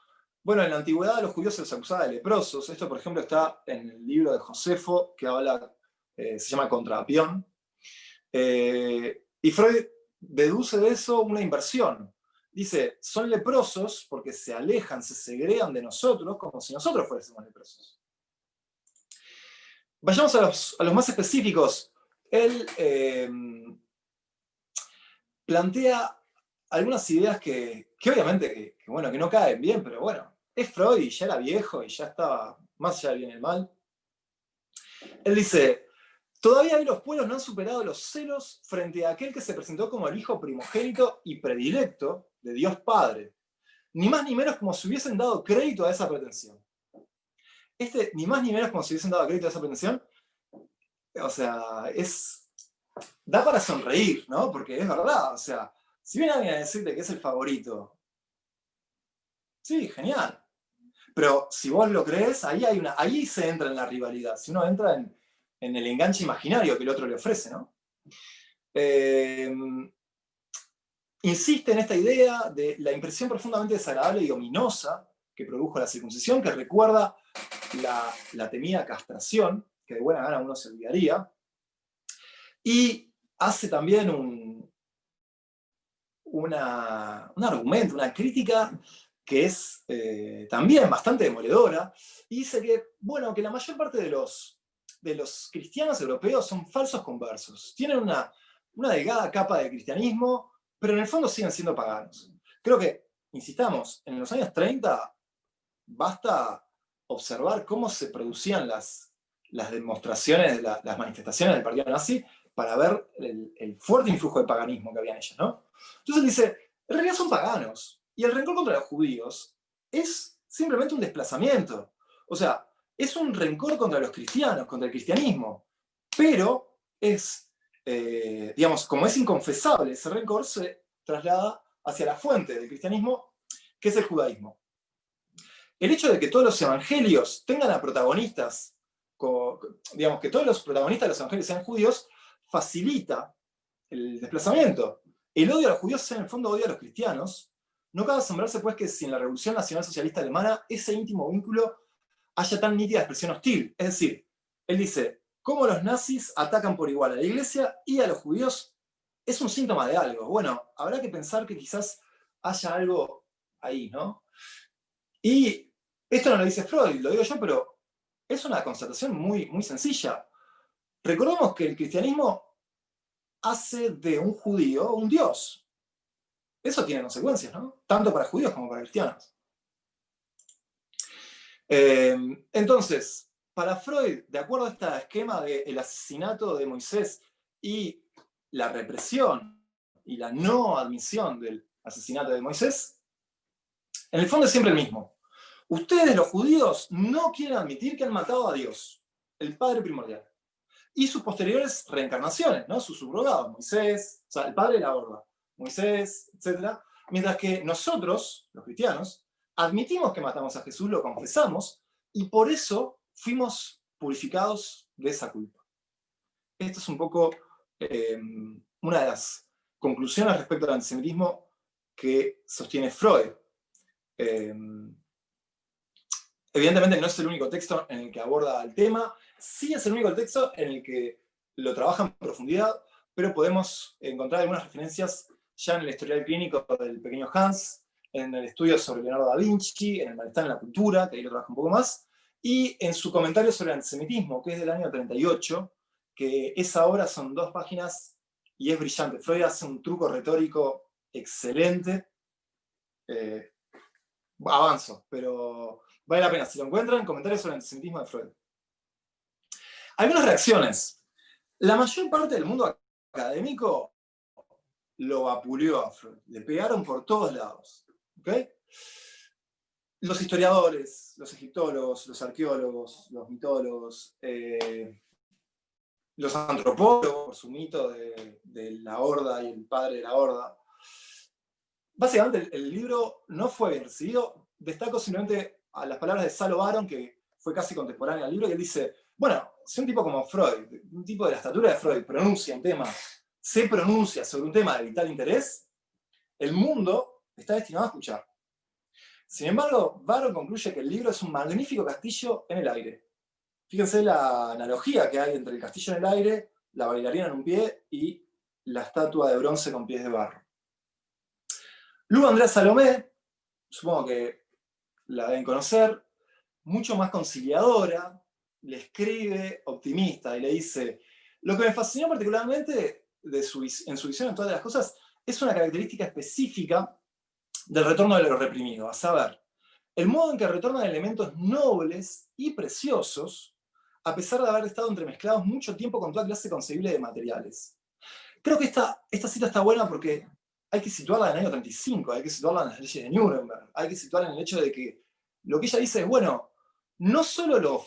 bueno, en la antigüedad a los judíos se los acusaba de leprosos. Esto, por ejemplo, está en el libro de Josefo, que habla, se llama Contra Apión. Y Freud deduce de eso una inversión. Dice, son leprosos porque se alejan, se segregan de nosotros como si nosotros fuésemos leprosos. Vayamos a los más específicos. Él plantea algunas ideas que obviamente bueno, que no caen bien, pero bueno, es Freud y ya era viejo y ya estaba más allá del bien y el mal. Él dice, todavía hoy los pueblos no han superado los celos frente a aquel que se presentó como el hijo primogénito y predilecto de Dios Padre. Ni más ni menos como si hubiesen dado crédito a esa pretensión. Ni más ni menos como si hubiesen dado crédito a esa pretensión, o sea, da para sonreír, ¿no? Porque es verdad, o sea, si viene alguien a decirte que es el favorito, sí, genial. Pero si vos lo crees, ahí se entra en la rivalidad. Si uno entra en el enganche imaginario que el otro le ofrece, ¿no? Insiste en esta idea de la impresión profundamente desagradable y ominosa que produjo la circuncisión, que recuerda la temida castración, que de buena gana uno se olvidaría, y hace también un argumento, una crítica que es también bastante demoledora, y dice que, bueno, que la mayor parte de los cristianos europeos son falsos conversos, tienen una delgada capa de cristianismo, pero en el fondo siguen siendo paganos. Creo que, insistamos, en los años 30 basta observar cómo se producían las demostraciones, las manifestaciones del partido nazi, para ver el fuerte influjo de paganismo que había en ellas, ¿no? Entonces él dice, en realidad son paganos, y el rencor contra los judíos es simplemente un desplazamiento. O sea, es un rencor contra los cristianos, contra el cristianismo, pero es, digamos, como es inconfesable, ese rencor se traslada hacia la fuente del cristianismo, que es el judaísmo. El hecho de que todos los evangelios tengan a protagonistas, digamos, que todos los protagonistas de los evangelios sean judíos, facilita el desplazamiento. El odio a los judíos es en el fondo odio a los cristianos. No cabe asombrarse, pues, que sin la Revolución Nacional Socialista Alemana ese íntimo vínculo haya tan nítida expresión hostil. Es decir, él dice, cómo los nazis atacan por igual a la iglesia y a los judíos es un síntoma de algo. Bueno, habrá que pensar que quizás haya algo ahí, ¿no? Y esto no lo dice Freud, lo digo yo, pero es una constatación muy, muy sencilla. Recordemos que el cristianismo hace de un judío un dios. Eso tiene consecuencias, ¿no? Tanto para judíos como para cristianos. Entonces, para Freud, de acuerdo a este esquema del asesinato de Moisés y la represión y la no admisión del asesinato de Moisés, en el fondo es siempre el mismo. Ustedes, los judíos, no quieren admitir que han matado a Dios, el Padre primordial, y sus posteriores reencarnaciones, ¿no? Sus subrogados, Moisés, o sea, el Padre de la Horda, Moisés, etc. Mientras que nosotros, los cristianos, admitimos que matamos a Jesús, lo confesamos, y por eso fuimos purificados de esa culpa. Esto es un poco una de las conclusiones respecto al antisemitismo que sostiene Freud. Evidentemente no es el único texto en el que aborda el tema, sí es el único texto en el que lo trabaja en profundidad, pero podemos encontrar algunas referencias ya en el historial clínico del pequeño Hans, en el estudio sobre Leonardo da Vinci, en el malestar en la cultura, que ahí lo trabaja un poco más, y en su comentario sobre el antisemitismo, que es del año 38, que esa obra son 2 páginas y es brillante. Freud hace un truco retórico excelente. Avanzo, pero vale la pena. Si lo encuentran, comentarios sobre el antisemitismo de Freud. Algunas reacciones. La mayor parte del mundo académico lo vapuleó a Freud. Le pegaron por todos lados. ¿Okay? Los historiadores, los egiptólogos, los arqueólogos, los mitólogos, los antropólogos, por su mito de la horda y el padre de la horda. Básicamente el libro no fue bien recibido. Destaco simplemente a las palabras de Salo Baron, que fue casi contemporáneo al libro, y él dice, bueno, si un tipo como Freud, un tipo de la estatura de Freud, se pronuncia sobre un tema de vital interés, el mundo está destinado a escuchar. Sin embargo, Baron concluye que el libro es un magnífico castillo en el aire. Fíjense la analogía que hay entre el castillo en el aire, la bailarina en un pie y la estatua de bronce con pies de barro. Luego Andrea Salomé, supongo que la deben conocer, mucho más conciliadora, le escribe optimista y le dice, lo que me fascinó particularmente en su visión en todas las cosas es una característica específica del retorno de lo reprimido, a saber, el modo en que retornan elementos nobles y preciosos, a pesar de haber estado entremezclados mucho tiempo con toda clase concebible de materiales. Creo que esta cita está buena porque hay que situarla en el año 35, hay que situarla en las leyes de Nuremberg, hay que situarla en el hecho de que lo que ella dice es, bueno, no solo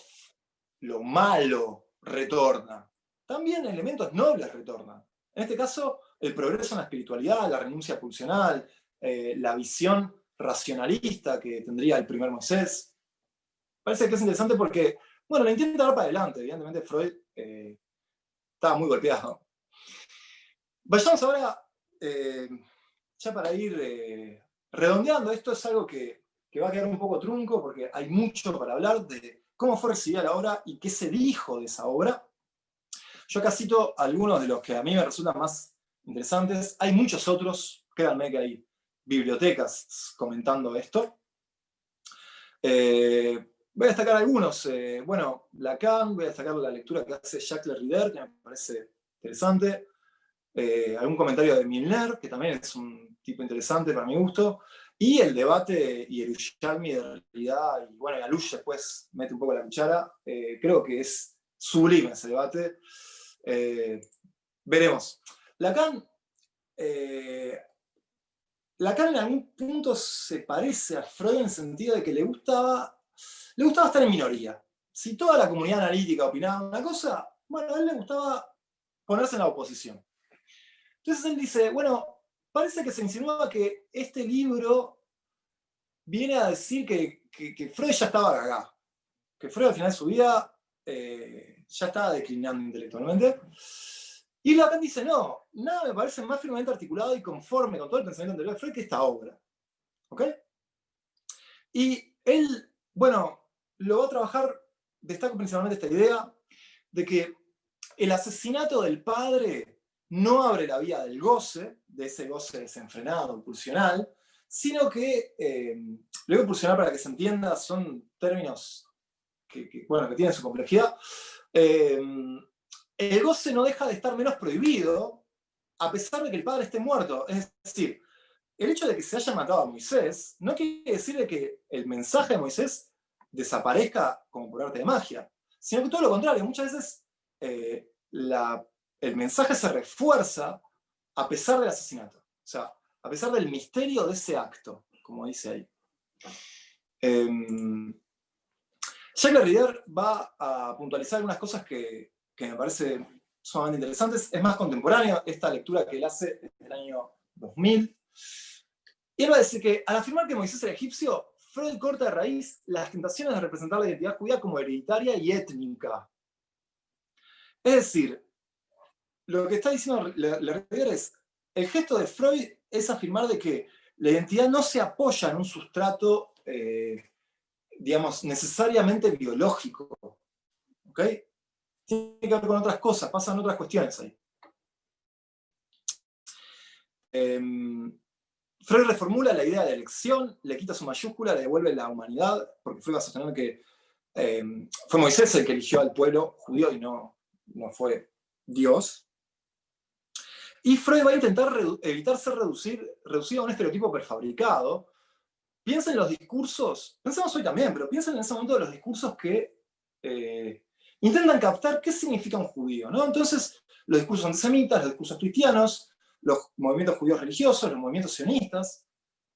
lo malo retorna, también elementos nobles retornan. En este caso, el progreso en la espiritualidad, la renuncia pulsional, la visión racionalista que tendría el primer Moisés. Parece que es interesante porque, bueno, lo intenta dar para adelante. Evidentemente Freud estaba muy golpeado. Vayamos ahora, ya para ir redondeando, esto es algo que va a quedar un poco trunco porque hay mucho para hablar de cómo fue recibida la obra y qué se dijo de esa obra. Yo acá cito algunos de los que a mí me resultan más interesantes. Hay muchos otros, créanme que hay bibliotecas comentando esto. Voy a destacar algunos. Bueno, Lacan, voy a destacar la lectura que hace Jacques Derrida, que me parece interesante. Algún comentario de Milner, que también es un tipo interesante para mi gusto. Y el debate y el Yerushalmi de realidad, y bueno, Alush después mete un poco la cuchara. Creo que es sublime ese debate. Veremos. Lacan en algún punto se parece a Freud en el sentido de que le gustaba estar en minoría. Si toda la comunidad analítica opinaba una cosa, bueno, a él le gustaba ponerse en la oposición. Entonces él dice, bueno, parece que se insinúa que este libro viene a decir que Freud ya estaba gaga, que Freud al final de su vida ya estaba declinando intelectualmente. Y Lacan dice, no, nada me parece más firmemente articulado y conforme con todo el pensamiento anterior de Freud que esta obra. ¿Ok? Y él, bueno, lo va a trabajar, destaca principalmente esta idea de que el asesinato del padre no abre la vía del goce, de ese goce desenfrenado, pulsional, sino que, lo digo pulsional para que se entienda, son términos que tienen su complejidad. El goce no deja de estar menos prohibido a pesar de que el padre esté muerto. Es decir, el hecho de que se haya matado a Moisés no quiere decir de que el mensaje de Moisés desaparezca como por arte de magia, sino que todo lo contrario. Muchas veces el mensaje se refuerza a pesar del asesinato. O sea, a pesar del misterio de ese acto, como dice ahí. Jacques Derrida va a puntualizar algunas cosas que me parecen sumamente interesantes. Es más contemporáneo, esta lectura que él hace es del año 2000. Y él va a decir que al afirmar que Moisés era egipcio, Freud corta de raíz las tentaciones de representar la identidad judía como hereditaria y étnica. Es decir, lo que está diciendo Derrida es, el gesto de Freud es afirmar de que la identidad no se apoya en un sustrato, digamos, necesariamente biológico. ¿Ok? Tiene que ver con otras cosas, pasan otras cuestiones ahí. Freud reformula la idea de elección, le quita su mayúscula, le devuelve la humanidad, porque Freud va a sostener que fue Moisés el que eligió al pueblo judío y no fue Dios. Y Freud va a intentar evitar ser reducido a un estereotipo prefabricado. Piensen en los discursos, pensemos hoy también, pero piensen en ese momento de los discursos que intentan captar qué significa un judío, ¿no? Entonces, los discursos antisemitas, los discursos cristianos, los movimientos judíos religiosos, los movimientos sionistas.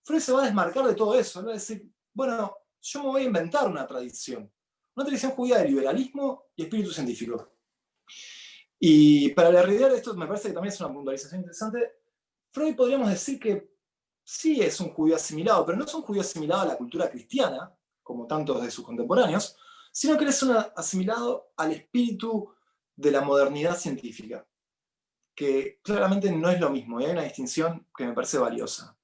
Freud se va a desmarcar de todo eso, va a decir, bueno, yo me voy a inventar una tradición judía de liberalismo y espíritu científico. Y para Derrida, esto me parece que también es una puntualización interesante. Freud podríamos decir que sí es un judío asimilado, pero no es un judío asimilado a la cultura cristiana, como tantos de sus contemporáneos, sino que él es asimilado al espíritu de la modernidad científica, que claramente no es lo mismo, y hay una distinción que me parece valiosa.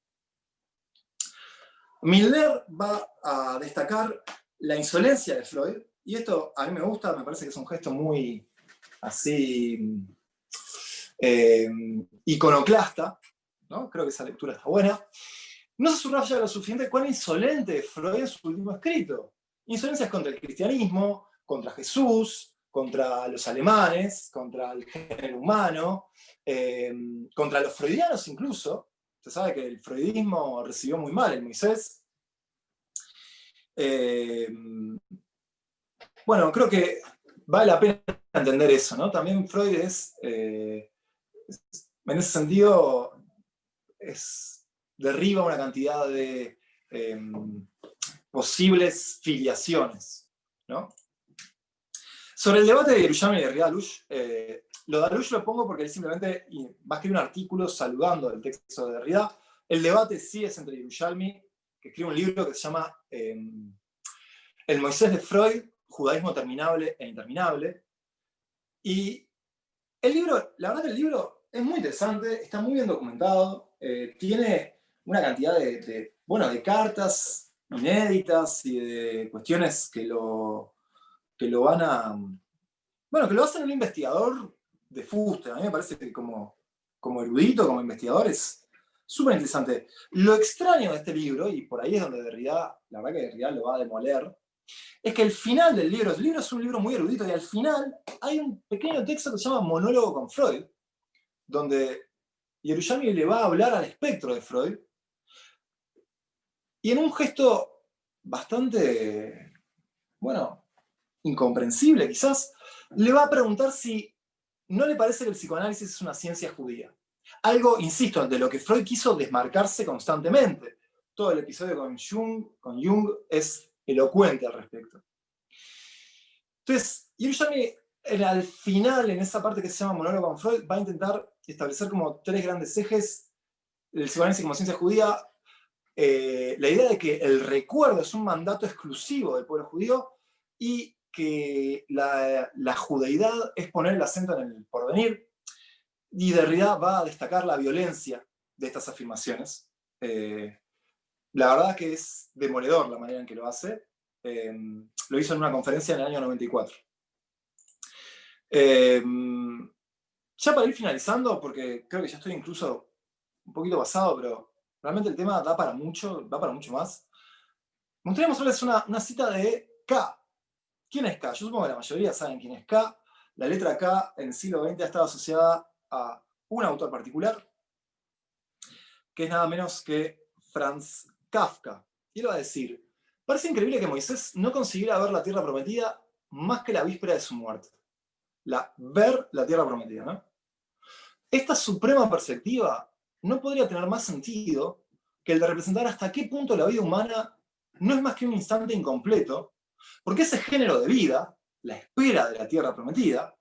Milner va a destacar la insolencia de Freud, y esto a mí me gusta, me parece que es un gesto muy así iconoclasta, ¿no? Creo que esa lectura está buena. No se subraya lo suficiente cuán insolente es Freud en su último escrito. Insolencias contra el cristianismo, contra Jesús, contra los alemanes, contra el género humano, contra los freudianos incluso. Se sabe que el freudismo recibió muy mal el Moisés. Bueno, creo que vale la pena entender eso, ¿no? También Freud en ese sentido, derriba una cantidad de posibles filiaciones, ¿no? Sobre el debate de Yerushalmi y de Derrida-Alush, lo de Alush lo pongo porque él simplemente va a escribir un artículo saludando el texto de Derrida. El debate sí es entre Yerushalmi, que escribe un libro que se llama El Moisés de Freud, Judaísmo terminable e interminable. Y el libro, la verdad que el libro es muy interesante, está muy bien documentado, tiene una cantidad de cartas inéditas y de cuestiones que lo van a... Bueno, que lo hacen un investigador de fuste. A mí me parece que como erudito, como investigador, es súper interesante. Lo extraño de este libro, y por ahí es donde Derrida, la verdad que Derrida lo va a demoler, es que el final del libro, el libro es un libro muy erudito, y al final hay un pequeño texto que se llama Monólogo con Freud, donde Yerushalmi le va a hablar al espectro de Freud, y en un gesto bastante, bueno, incomprensible quizás, le va a preguntar si no le parece que el psicoanálisis es una ciencia judía. Algo, insisto, de lo que Freud quiso desmarcarse constantemente. Todo el episodio con Jung es elocuente al respecto. Entonces, Yerushalmi, al final, en esa parte que se llama Monólogo con Freud, va a intentar establecer como tres grandes ejes: el psicoanálisis como ciencia judía, la idea de que el recuerdo es un mandato exclusivo del pueblo judío, y que la judeidad es poner el acento en el porvenir, y Derrida va a destacar la violencia de estas afirmaciones. La verdad que es demoledor la manera en que lo hace. Lo hizo en una conferencia en el año 94. Ya para ir finalizando, porque creo que ya estoy incluso un poquito pasado, pero realmente el tema da para mucho más. Me gustaría mostrarles una cita de K. ¿Quién es K? Yo supongo que la mayoría saben quién es K. La letra K en el siglo XX ha estado asociada a un autor particular, que es nada menos que Franz Kafka. Y él va a decir: parece increíble que Moisés no consiguiera ver la tierra prometida más que la víspera de su muerte. Ver la tierra prometida, ¿no? Esta suprema perspectiva no podría tener más sentido que el de representar hasta qué punto la vida humana no es más que un instante incompleto, porque ese género de vida, la espera de la tierra prometida,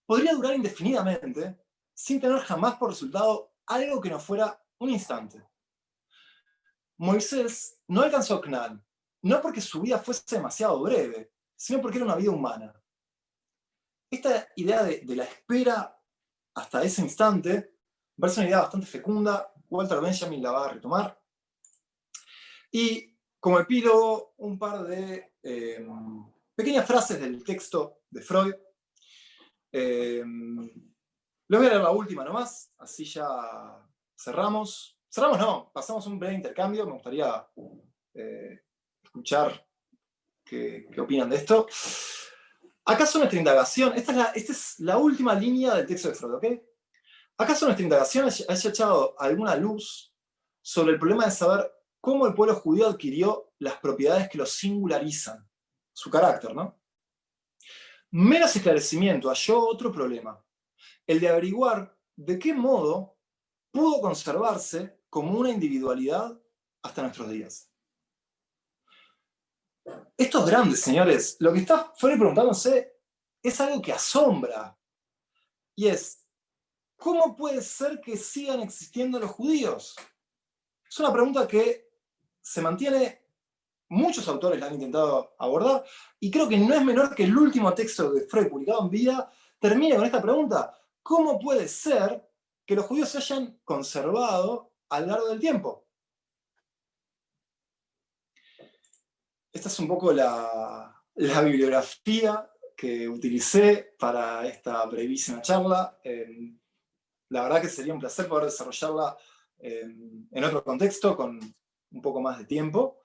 podría durar indefinidamente sin tener jamás por resultado algo que no fuera un instante. Moisés no alcanzó Canaán, no porque su vida fuese demasiado breve, sino porque era una vida humana. Esta idea de la espera hasta ese instante me parece una idea bastante fecunda. Walter Benjamin la va a retomar. Y como epílogo, un par de pequeñas frases del texto de Freud. Les voy a leer la última nomás, así ya cerramos. Cerramos no, pasamos un breve intercambio. Me gustaría escuchar qué opinan de esto. ¿Acaso nuestra indagación, esta es la última línea del texto de Freud, ¿ok? ¿Acaso nuestra indagación haya echado alguna luz sobre el problema de saber cómo el pueblo judío adquirió las propiedades que lo singularizan, su carácter, ¿no? Menos esclarecimiento halló otro problema, el de averiguar de qué modo pudo conservarse como una individualidad hasta nuestros días. Estos grandes, señores, lo que está Freud preguntándose es algo que asombra, y es: ¿cómo puede ser que sigan existiendo los judíos? Es una pregunta que se mantiene muchos autores la han intentado abordar, y creo que no es menor que el último texto de Freud publicado en vida termine con esta pregunta: ¿cómo puede ser que los judíos se hayan conservado a lo largo del tiempo? Esta es un poco la bibliografía que utilicé para esta brevísima charla. La verdad que sería un placer poder desarrollarla en otro contexto, con un poco más de tiempo.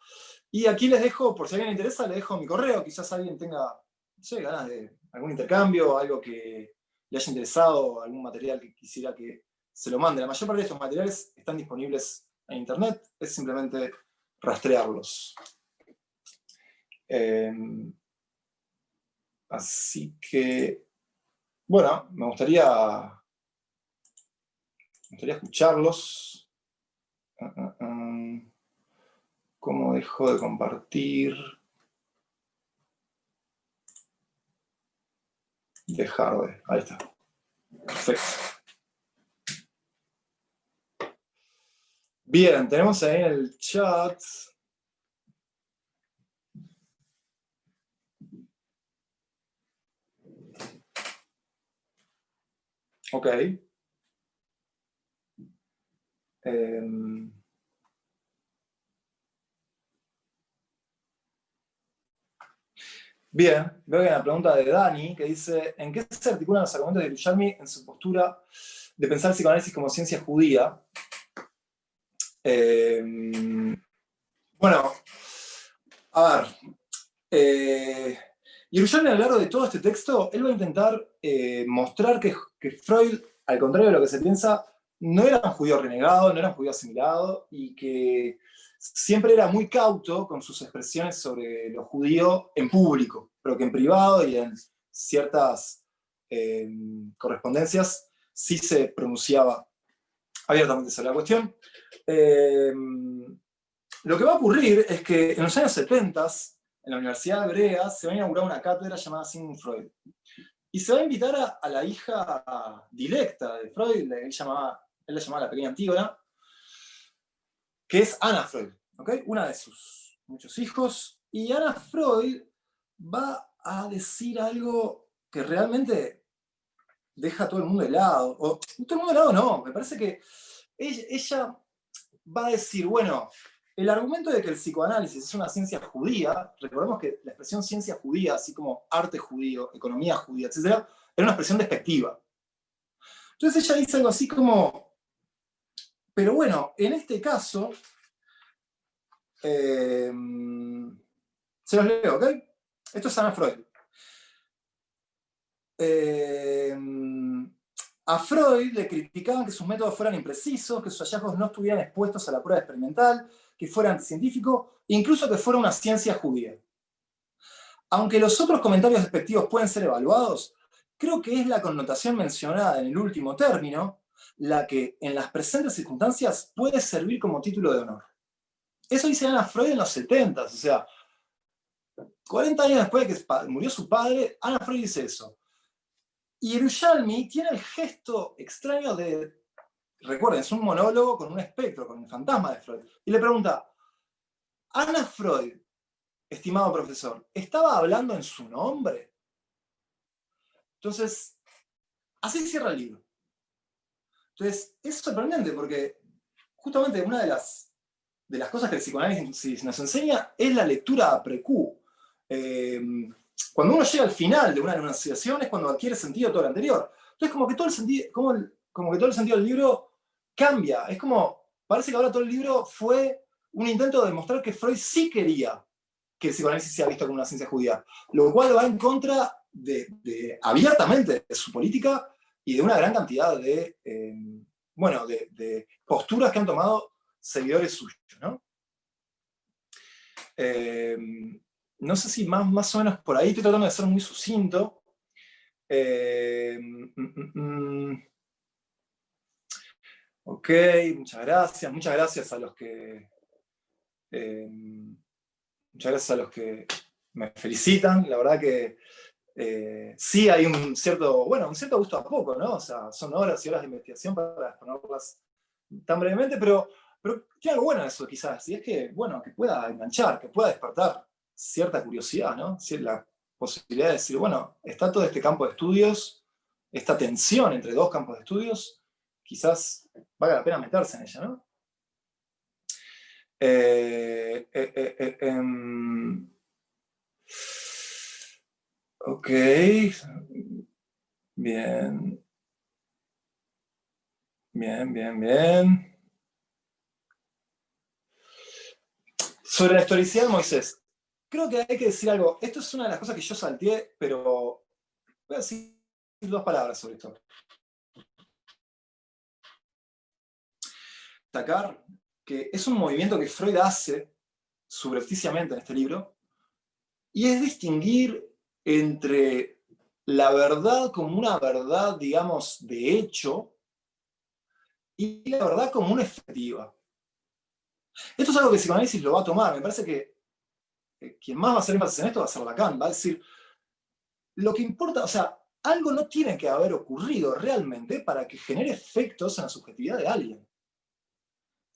Y aquí les dejo, por si a alguien le interesa, les dejo mi correo. Quizás alguien tenga, no sé, ganas de algún intercambio, algo que le haya interesado, algún material que quisiera que se lo mande. La mayor parte de estos materiales están disponibles en internet, es simplemente rastrearlos. Así que, bueno, me gustaría escucharlos. ¿Cómo dejo de compartir? Dejar de. Ahí está. Perfecto. Bien, tenemos ahí en el chat. Ok. Bien, veo que hay una pregunta de Dani que dice: ¿en qué se articulan los argumentos de Yerushalmi en su postura de pensar el psicoanálisis como ciencia judía? Bueno, a ver. Yerushalmi, a lo largo de todo este texto, él va a intentar mostrar que Freud, al contrario de lo que se piensa, no era un judío renegado, no era un judío asimilado, y que siempre era muy cauto con sus expresiones sobre lo judío en público, pero que en privado y en ciertas correspondencias sí se pronunciaba abiertamente sobre la cuestión. Lo que va a ocurrir es que en los años 70, en la Universidad Hebrea, se va a inaugurar una cátedra llamada Sigmund Freud. Y se va a invitar a la hija directa de Freud, él la llamaba la pequeña Antígona, que es Anna Freud, ¿okay? Una de sus muchos hijos. Y Anna Freud va a decir algo que realmente deja a todo el mundo helado. O todo el mundo helado no, me parece que ella va a decir, bueno, el argumento de que el psicoanálisis es una ciencia judía, recordemos que la expresión ciencia judía, así como arte judío, economía judía, etc., era una expresión despectiva. Entonces ella dice algo así como, pero bueno, en este caso, se los leo, ¿ok? Esto es Anna Freud. A Freud le criticaban que sus métodos fueran imprecisos, que sus hallazgos no estuvieran expuestos a la prueba experimental, que fuera anticientífico, incluso que fuera una ciencia judía. Aunque los otros comentarios despectivos pueden ser evaluados, creo que es la connotación mencionada en el último término la que, en las presentes circunstancias, puede servir como título de honor. Eso dice Anna Freud en los 70, o sea, 40 años después de que murió su padre, Anna Freud dice eso. Y Yerushalmi tiene el gesto extraño de, recuerden, es un monólogo con un espectro, con el fantasma de Freud, y le pregunta: ¿Anna Freud, estimado profesor, estaba hablando en su nombre? Entonces, así cierra el libro. Entonces, es sorprendente porque justamente una de las cosas que el psicoanálisis nos enseña es la lectura a precu. Cuando uno llega al final de una enunciación es cuando adquiere sentido todo lo anterior. Entonces, como que todo el sentido del libro cambia. Es como, parece que ahora todo el libro fue un intento de demostrar que Freud sí quería que el psicoanálisis sea visto como una ciencia judía, lo cual va en contra abiertamente de su política y de una gran cantidad de posturas que han tomado seguidores suyos, ¿no? No sé si más o menos por ahí, estoy tratando de ser muy sucinto. Ok, muchas gracias a los que me felicitan. La verdad que sí hay un cierto gusto a poco, ¿no? O sea, son horas y horas de investigación para exponerlas tan brevemente, pero Pero tiene algo bueno eso quizás, y es que, bueno, que pueda enganchar, que pueda despertar cierta curiosidad, ¿no? La posibilidad de decir, bueno, está todo este campo de estudios, esta tensión entre dos campos de estudios, quizás valga la pena meterse en ella, ¿no? Ok, bien, bien, bien, bien. Sobre la historicidad de Moisés, creo que hay que decir algo. Esto es una de las cosas que yo salteé, pero voy a decir dos palabras sobre esto. Destacar que es un movimiento que Freud hace subrepticiamente en este libro, y es distinguir entre la verdad como una verdad, digamos, de hecho, y la verdad como una efectiva. Esto es algo que el psicoanálisis lo va a tomar. Me parece que quien más va a hacer énfasis en esto va a ser Lacan. Va a decir, lo que importa, o sea, algo no tiene que haber ocurrido realmente para que genere efectos en la subjetividad de alguien.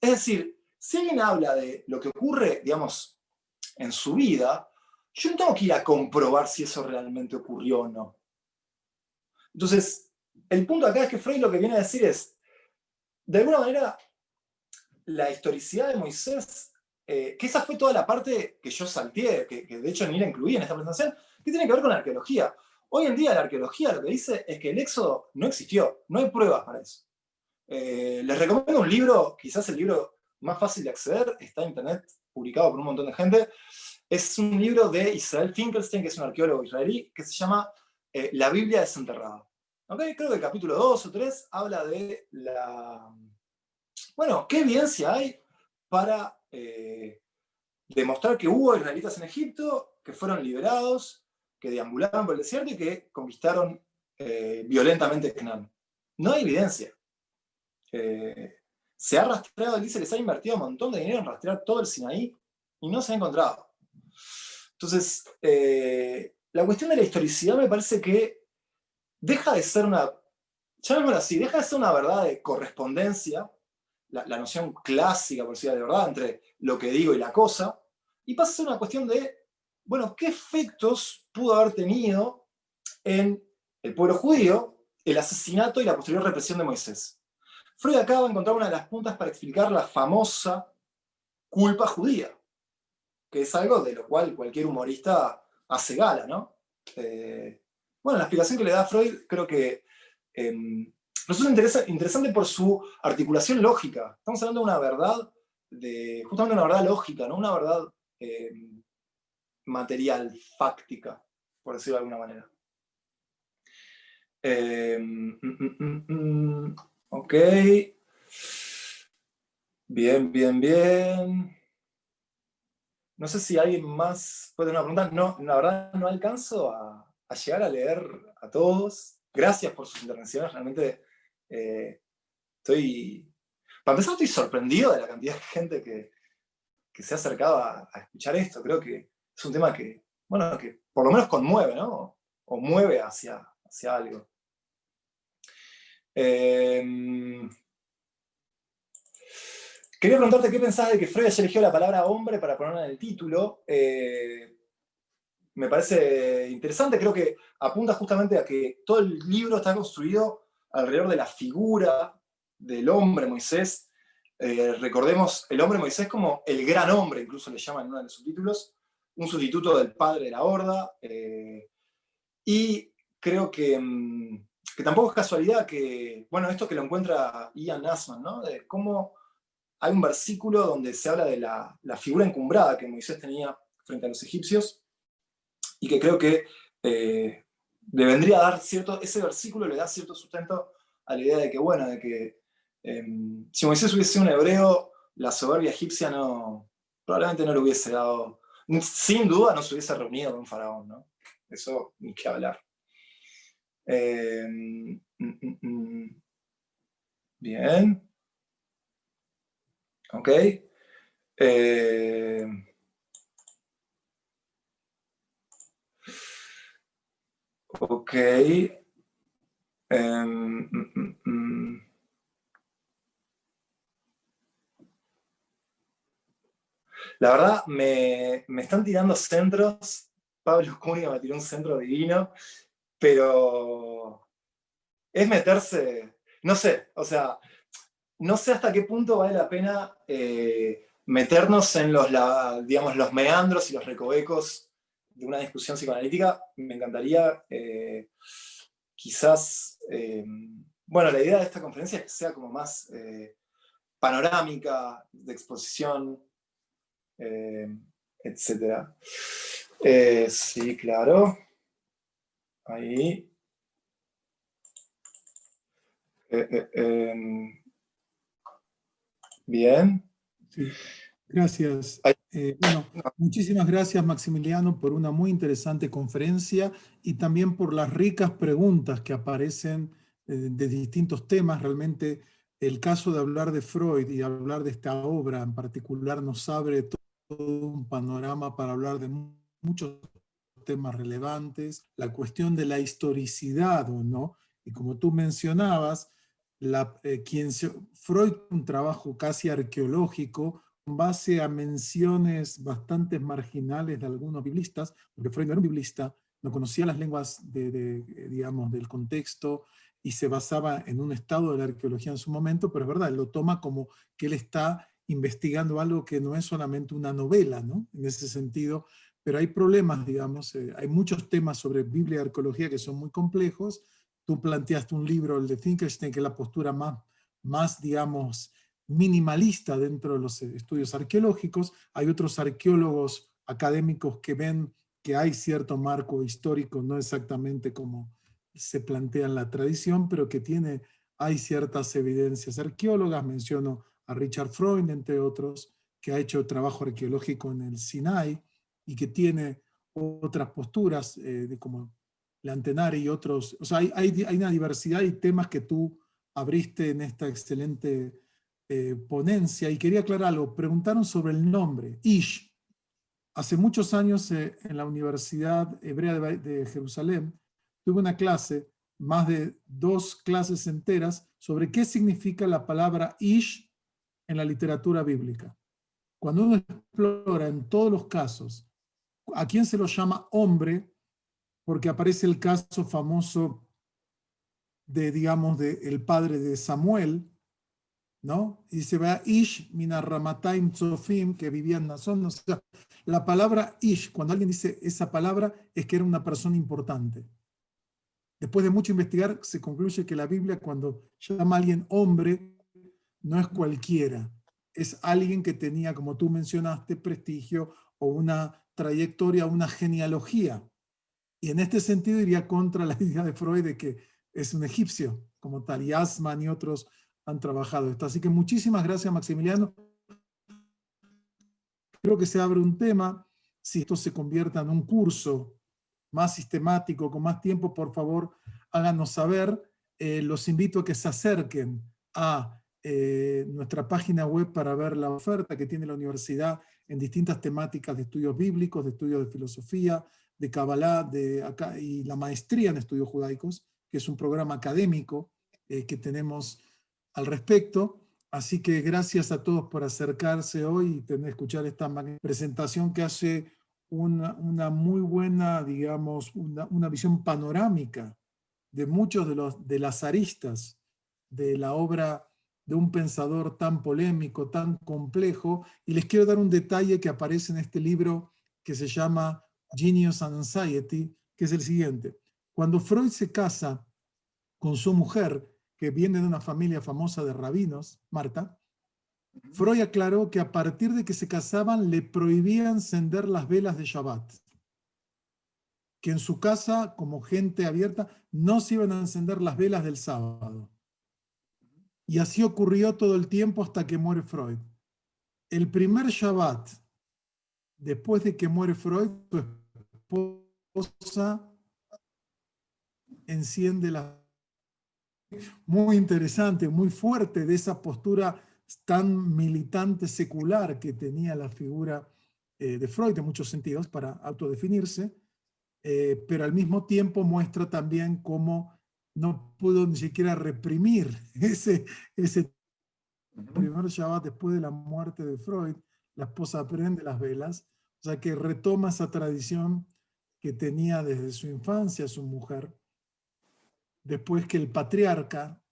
Es decir, si alguien habla de lo que ocurre, digamos, en su vida, yo no tengo que ir a comprobar si eso realmente ocurrió o no. Entonces, el punto acá es que Freud lo que viene a decir es, de alguna manera, la historicidad de Moisés, que esa fue toda la parte que yo salteé, que de hecho ni la incluí en esta presentación, que tiene que ver con la arqueología. Hoy en día la arqueología lo que dice es que el éxodo no existió, no hay pruebas para eso. Les recomiendo un libro, quizás el libro más fácil de acceder, está en internet, publicado por un montón de gente. Es un libro de Israel Finkelstein, que es un arqueólogo israelí, que se llama La Biblia desenterrada. ¿Okay? Creo que el capítulo 2 o 3 habla de bueno, ¿qué evidencia hay para demostrar que hubo israelitas en Egipto, que fueron liberados, que deambulaban por el desierto y que conquistaron violentamente Canaán? No hay evidencia. Se ha rastreado, dice que se ha invertido un montón de dinero en rastrear todo el Sinaí y no se ha encontrado. Entonces, la cuestión de la historicidad me parece que deja de ser una, llamémoslo así, deja de ser una verdad de correspondencia, la noción clásica, por decirlo de verdad, entre lo que digo y la cosa, y pasa a ser una cuestión de, bueno, ¿qué efectos pudo haber tenido en el pueblo judío el asesinato y la posterior represión de Moisés? Freud acá va a encontrar una de las puntas para explicar la famosa culpa judía, que es algo de lo cual cualquier humorista hace gala, ¿no? Bueno, la explicación que le da Freud creo que resulta interesante por su articulación lógica. Estamos hablando de una verdad, justamente una verdad lógica, no una verdad material, fáctica, por decirlo de alguna manera. Ok. Bien, bien, bien. No sé si alguien más puede tener una pregunta. No, la verdad no alcanzo a llegar a leer a todos. Gracias por sus intervenciones. Realmente para empezar, estoy sorprendido de la cantidad de gente que se ha acercado a escuchar esto. Creo que es un tema que, bueno, que por lo menos conmueve, ¿no? O mueve hacia algo. Quería preguntarte qué pensás de que Freud haya elegido la palabra hombre para ponerla en el título. Me parece interesante, creo que apunta justamente a que todo el libro está construido alrededor de la figura del hombre Moisés. Recordemos el hombre Moisés como el gran hombre, incluso le llaman en uno de los subtítulos, un sustituto del padre de la horda. Y creo que tampoco es casualidad que, bueno, esto que lo encuentra Ian Assman, ¿no? De cómo hay un versículo donde se habla de la figura encumbrada que Moisés tenía frente a los egipcios, y que creo que le vendría a dar ese versículo le da cierto sustento a la idea de que, bueno, de que si Moisés hubiese sido un hebreo, la soberbia egipcia probablemente no le hubiese dado, sin duda no se hubiese reunido con un faraón, ¿no? Eso ni que hablar. Bien. Ok. Ok. La verdad, me están tirando centros. Pablo Cunha me tiró un centro divino, pero es meterse, no sé, o sea, no sé hasta qué punto vale la pena meternos en digamos, los meandros y los recovecos de una discusión psicoanalítica. Me encantaría quizás, bueno, la idea de esta conferencia es que sea como más panorámica, de exposición, etcétera. Sí, claro. Ahí. Bien. Sí, gracias. Ahí. Bueno, muchísimas gracias, Maximiliano, por una muy interesante conferencia y también por las ricas preguntas que aparecen de distintos temas. Realmente el caso de hablar de Freud y hablar de esta obra en particular nos abre todo un panorama para hablar de muchos temas relevantes, la cuestión de la historicidad o no, y como tú mencionabas, Freud, un trabajo casi arqueológico, con base a menciones bastante marginales de algunos biblistas, porque Freud no era un biblista, no conocía las lenguas digamos, del contexto y se basaba en un estado de la arqueología en su momento, pero es verdad, él lo toma como que él está investigando algo que no es solamente una novela, ¿no? En ese sentido, pero hay problemas, digamos, hay muchos temas sobre Biblia y arqueología que son muy complejos. Tú planteaste un libro, el de Finkelstein, que es la postura más digamos, minimalista dentro de los estudios arqueológicos. Hay otros arqueólogos académicos que ven que hay cierto marco histórico, no exactamente como se plantea en la tradición, pero que hay ciertas evidencias arqueólogas. Menciono a Richard Freund, entre otros, que ha hecho trabajo arqueológico en el Sinai y que tiene otras posturas, como Lantenari y otros. O sea, hay una diversidad de temas que tú abriste en esta excelente ponencia. Y quería aclarar algo. Preguntaron sobre el nombre, Ish. Hace muchos años en la Universidad Hebrea de Jerusalén tuve una clase, más de 2 clases enteras, sobre qué significa la palabra Ish en la literatura bíblica. Cuando uno explora en todos los casos a quién se lo llama hombre, porque aparece el caso famoso digamos, el padre de Samuel, ¿no? Y se va Ish mina Ramataim Tzofim, que vivía en Nazón. O sea, la palabra Ish, cuando alguien dice esa palabra, es que era una persona importante. Después de mucho investigar, se concluye que la Biblia, cuando llama a alguien hombre, no es cualquiera. Es alguien que tenía, como tú mencionaste, prestigio o una trayectoria, una genealogía. Y en este sentido iría contra la idea de Freud de que es un egipcio, como tal, y Asman y otros han trabajado esto. Así que muchísimas gracias, Maximiliano. Creo que se abre un tema. Si esto se convierta en un curso más sistemático, con más tiempo, por favor, háganos saber. Los invito a que se acerquen a nuestra página web para ver la oferta que tiene la universidad en distintas temáticas de estudios bíblicos, de estudios de filosofía, de Kabbalah, y la maestría en estudios judaicos, que es un programa académico que tenemos al respecto. Así que gracias a todos por acercarse hoy y escuchar esta presentación que hace una muy buena, digamos, una visión panorámica de muchos de las aristas de la obra de un pensador tan polémico, tan complejo. Y les quiero dar un detalle que aparece en este libro que se llama Genius and Anxiety, que es el siguiente. Cuando Freud se casa con su mujer, que viene de una familia famosa de rabinos, Marta, Freud aclaró que a partir de que se casaban le prohibían encender las velas de Shabbat, que en su casa, como gente abierta, no se iban a encender las velas del sábado. Y así ocurrió todo el tiempo hasta que muere Freud. El primer Shabbat, después de que muere Freud, su esposa enciende la... Muy interesante, muy fuerte de esa postura tan militante secular que tenía la figura de Freud en muchos sentidos para autodefinirse, pero al mismo tiempo muestra también cómo no pudo ni siquiera reprimir ese primer Shabbat después de la muerte de Freud, la esposa prende las velas, o sea que retoma esa tradición que tenía desde su infancia su mujer, después que el patriarca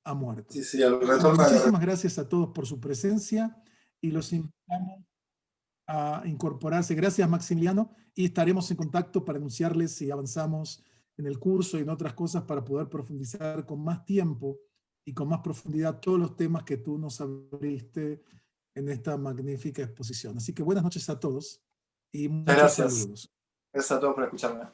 ha muerto. Sí, sí, el Bueno, retorno de la... muchísimas gracias a todos por su presencia y los invitamos a incorporarse. Gracias, Maximiliano, y estaremos en contacto para anunciarles si avanzamos en el curso y en otras cosas para poder profundizar con más tiempo y con más profundidad todos los temas que tú nos abriste en esta magnífica exposición. Así que buenas noches a todos y Muchas muchos gracias. saludos. Gracias a todos por escucharme.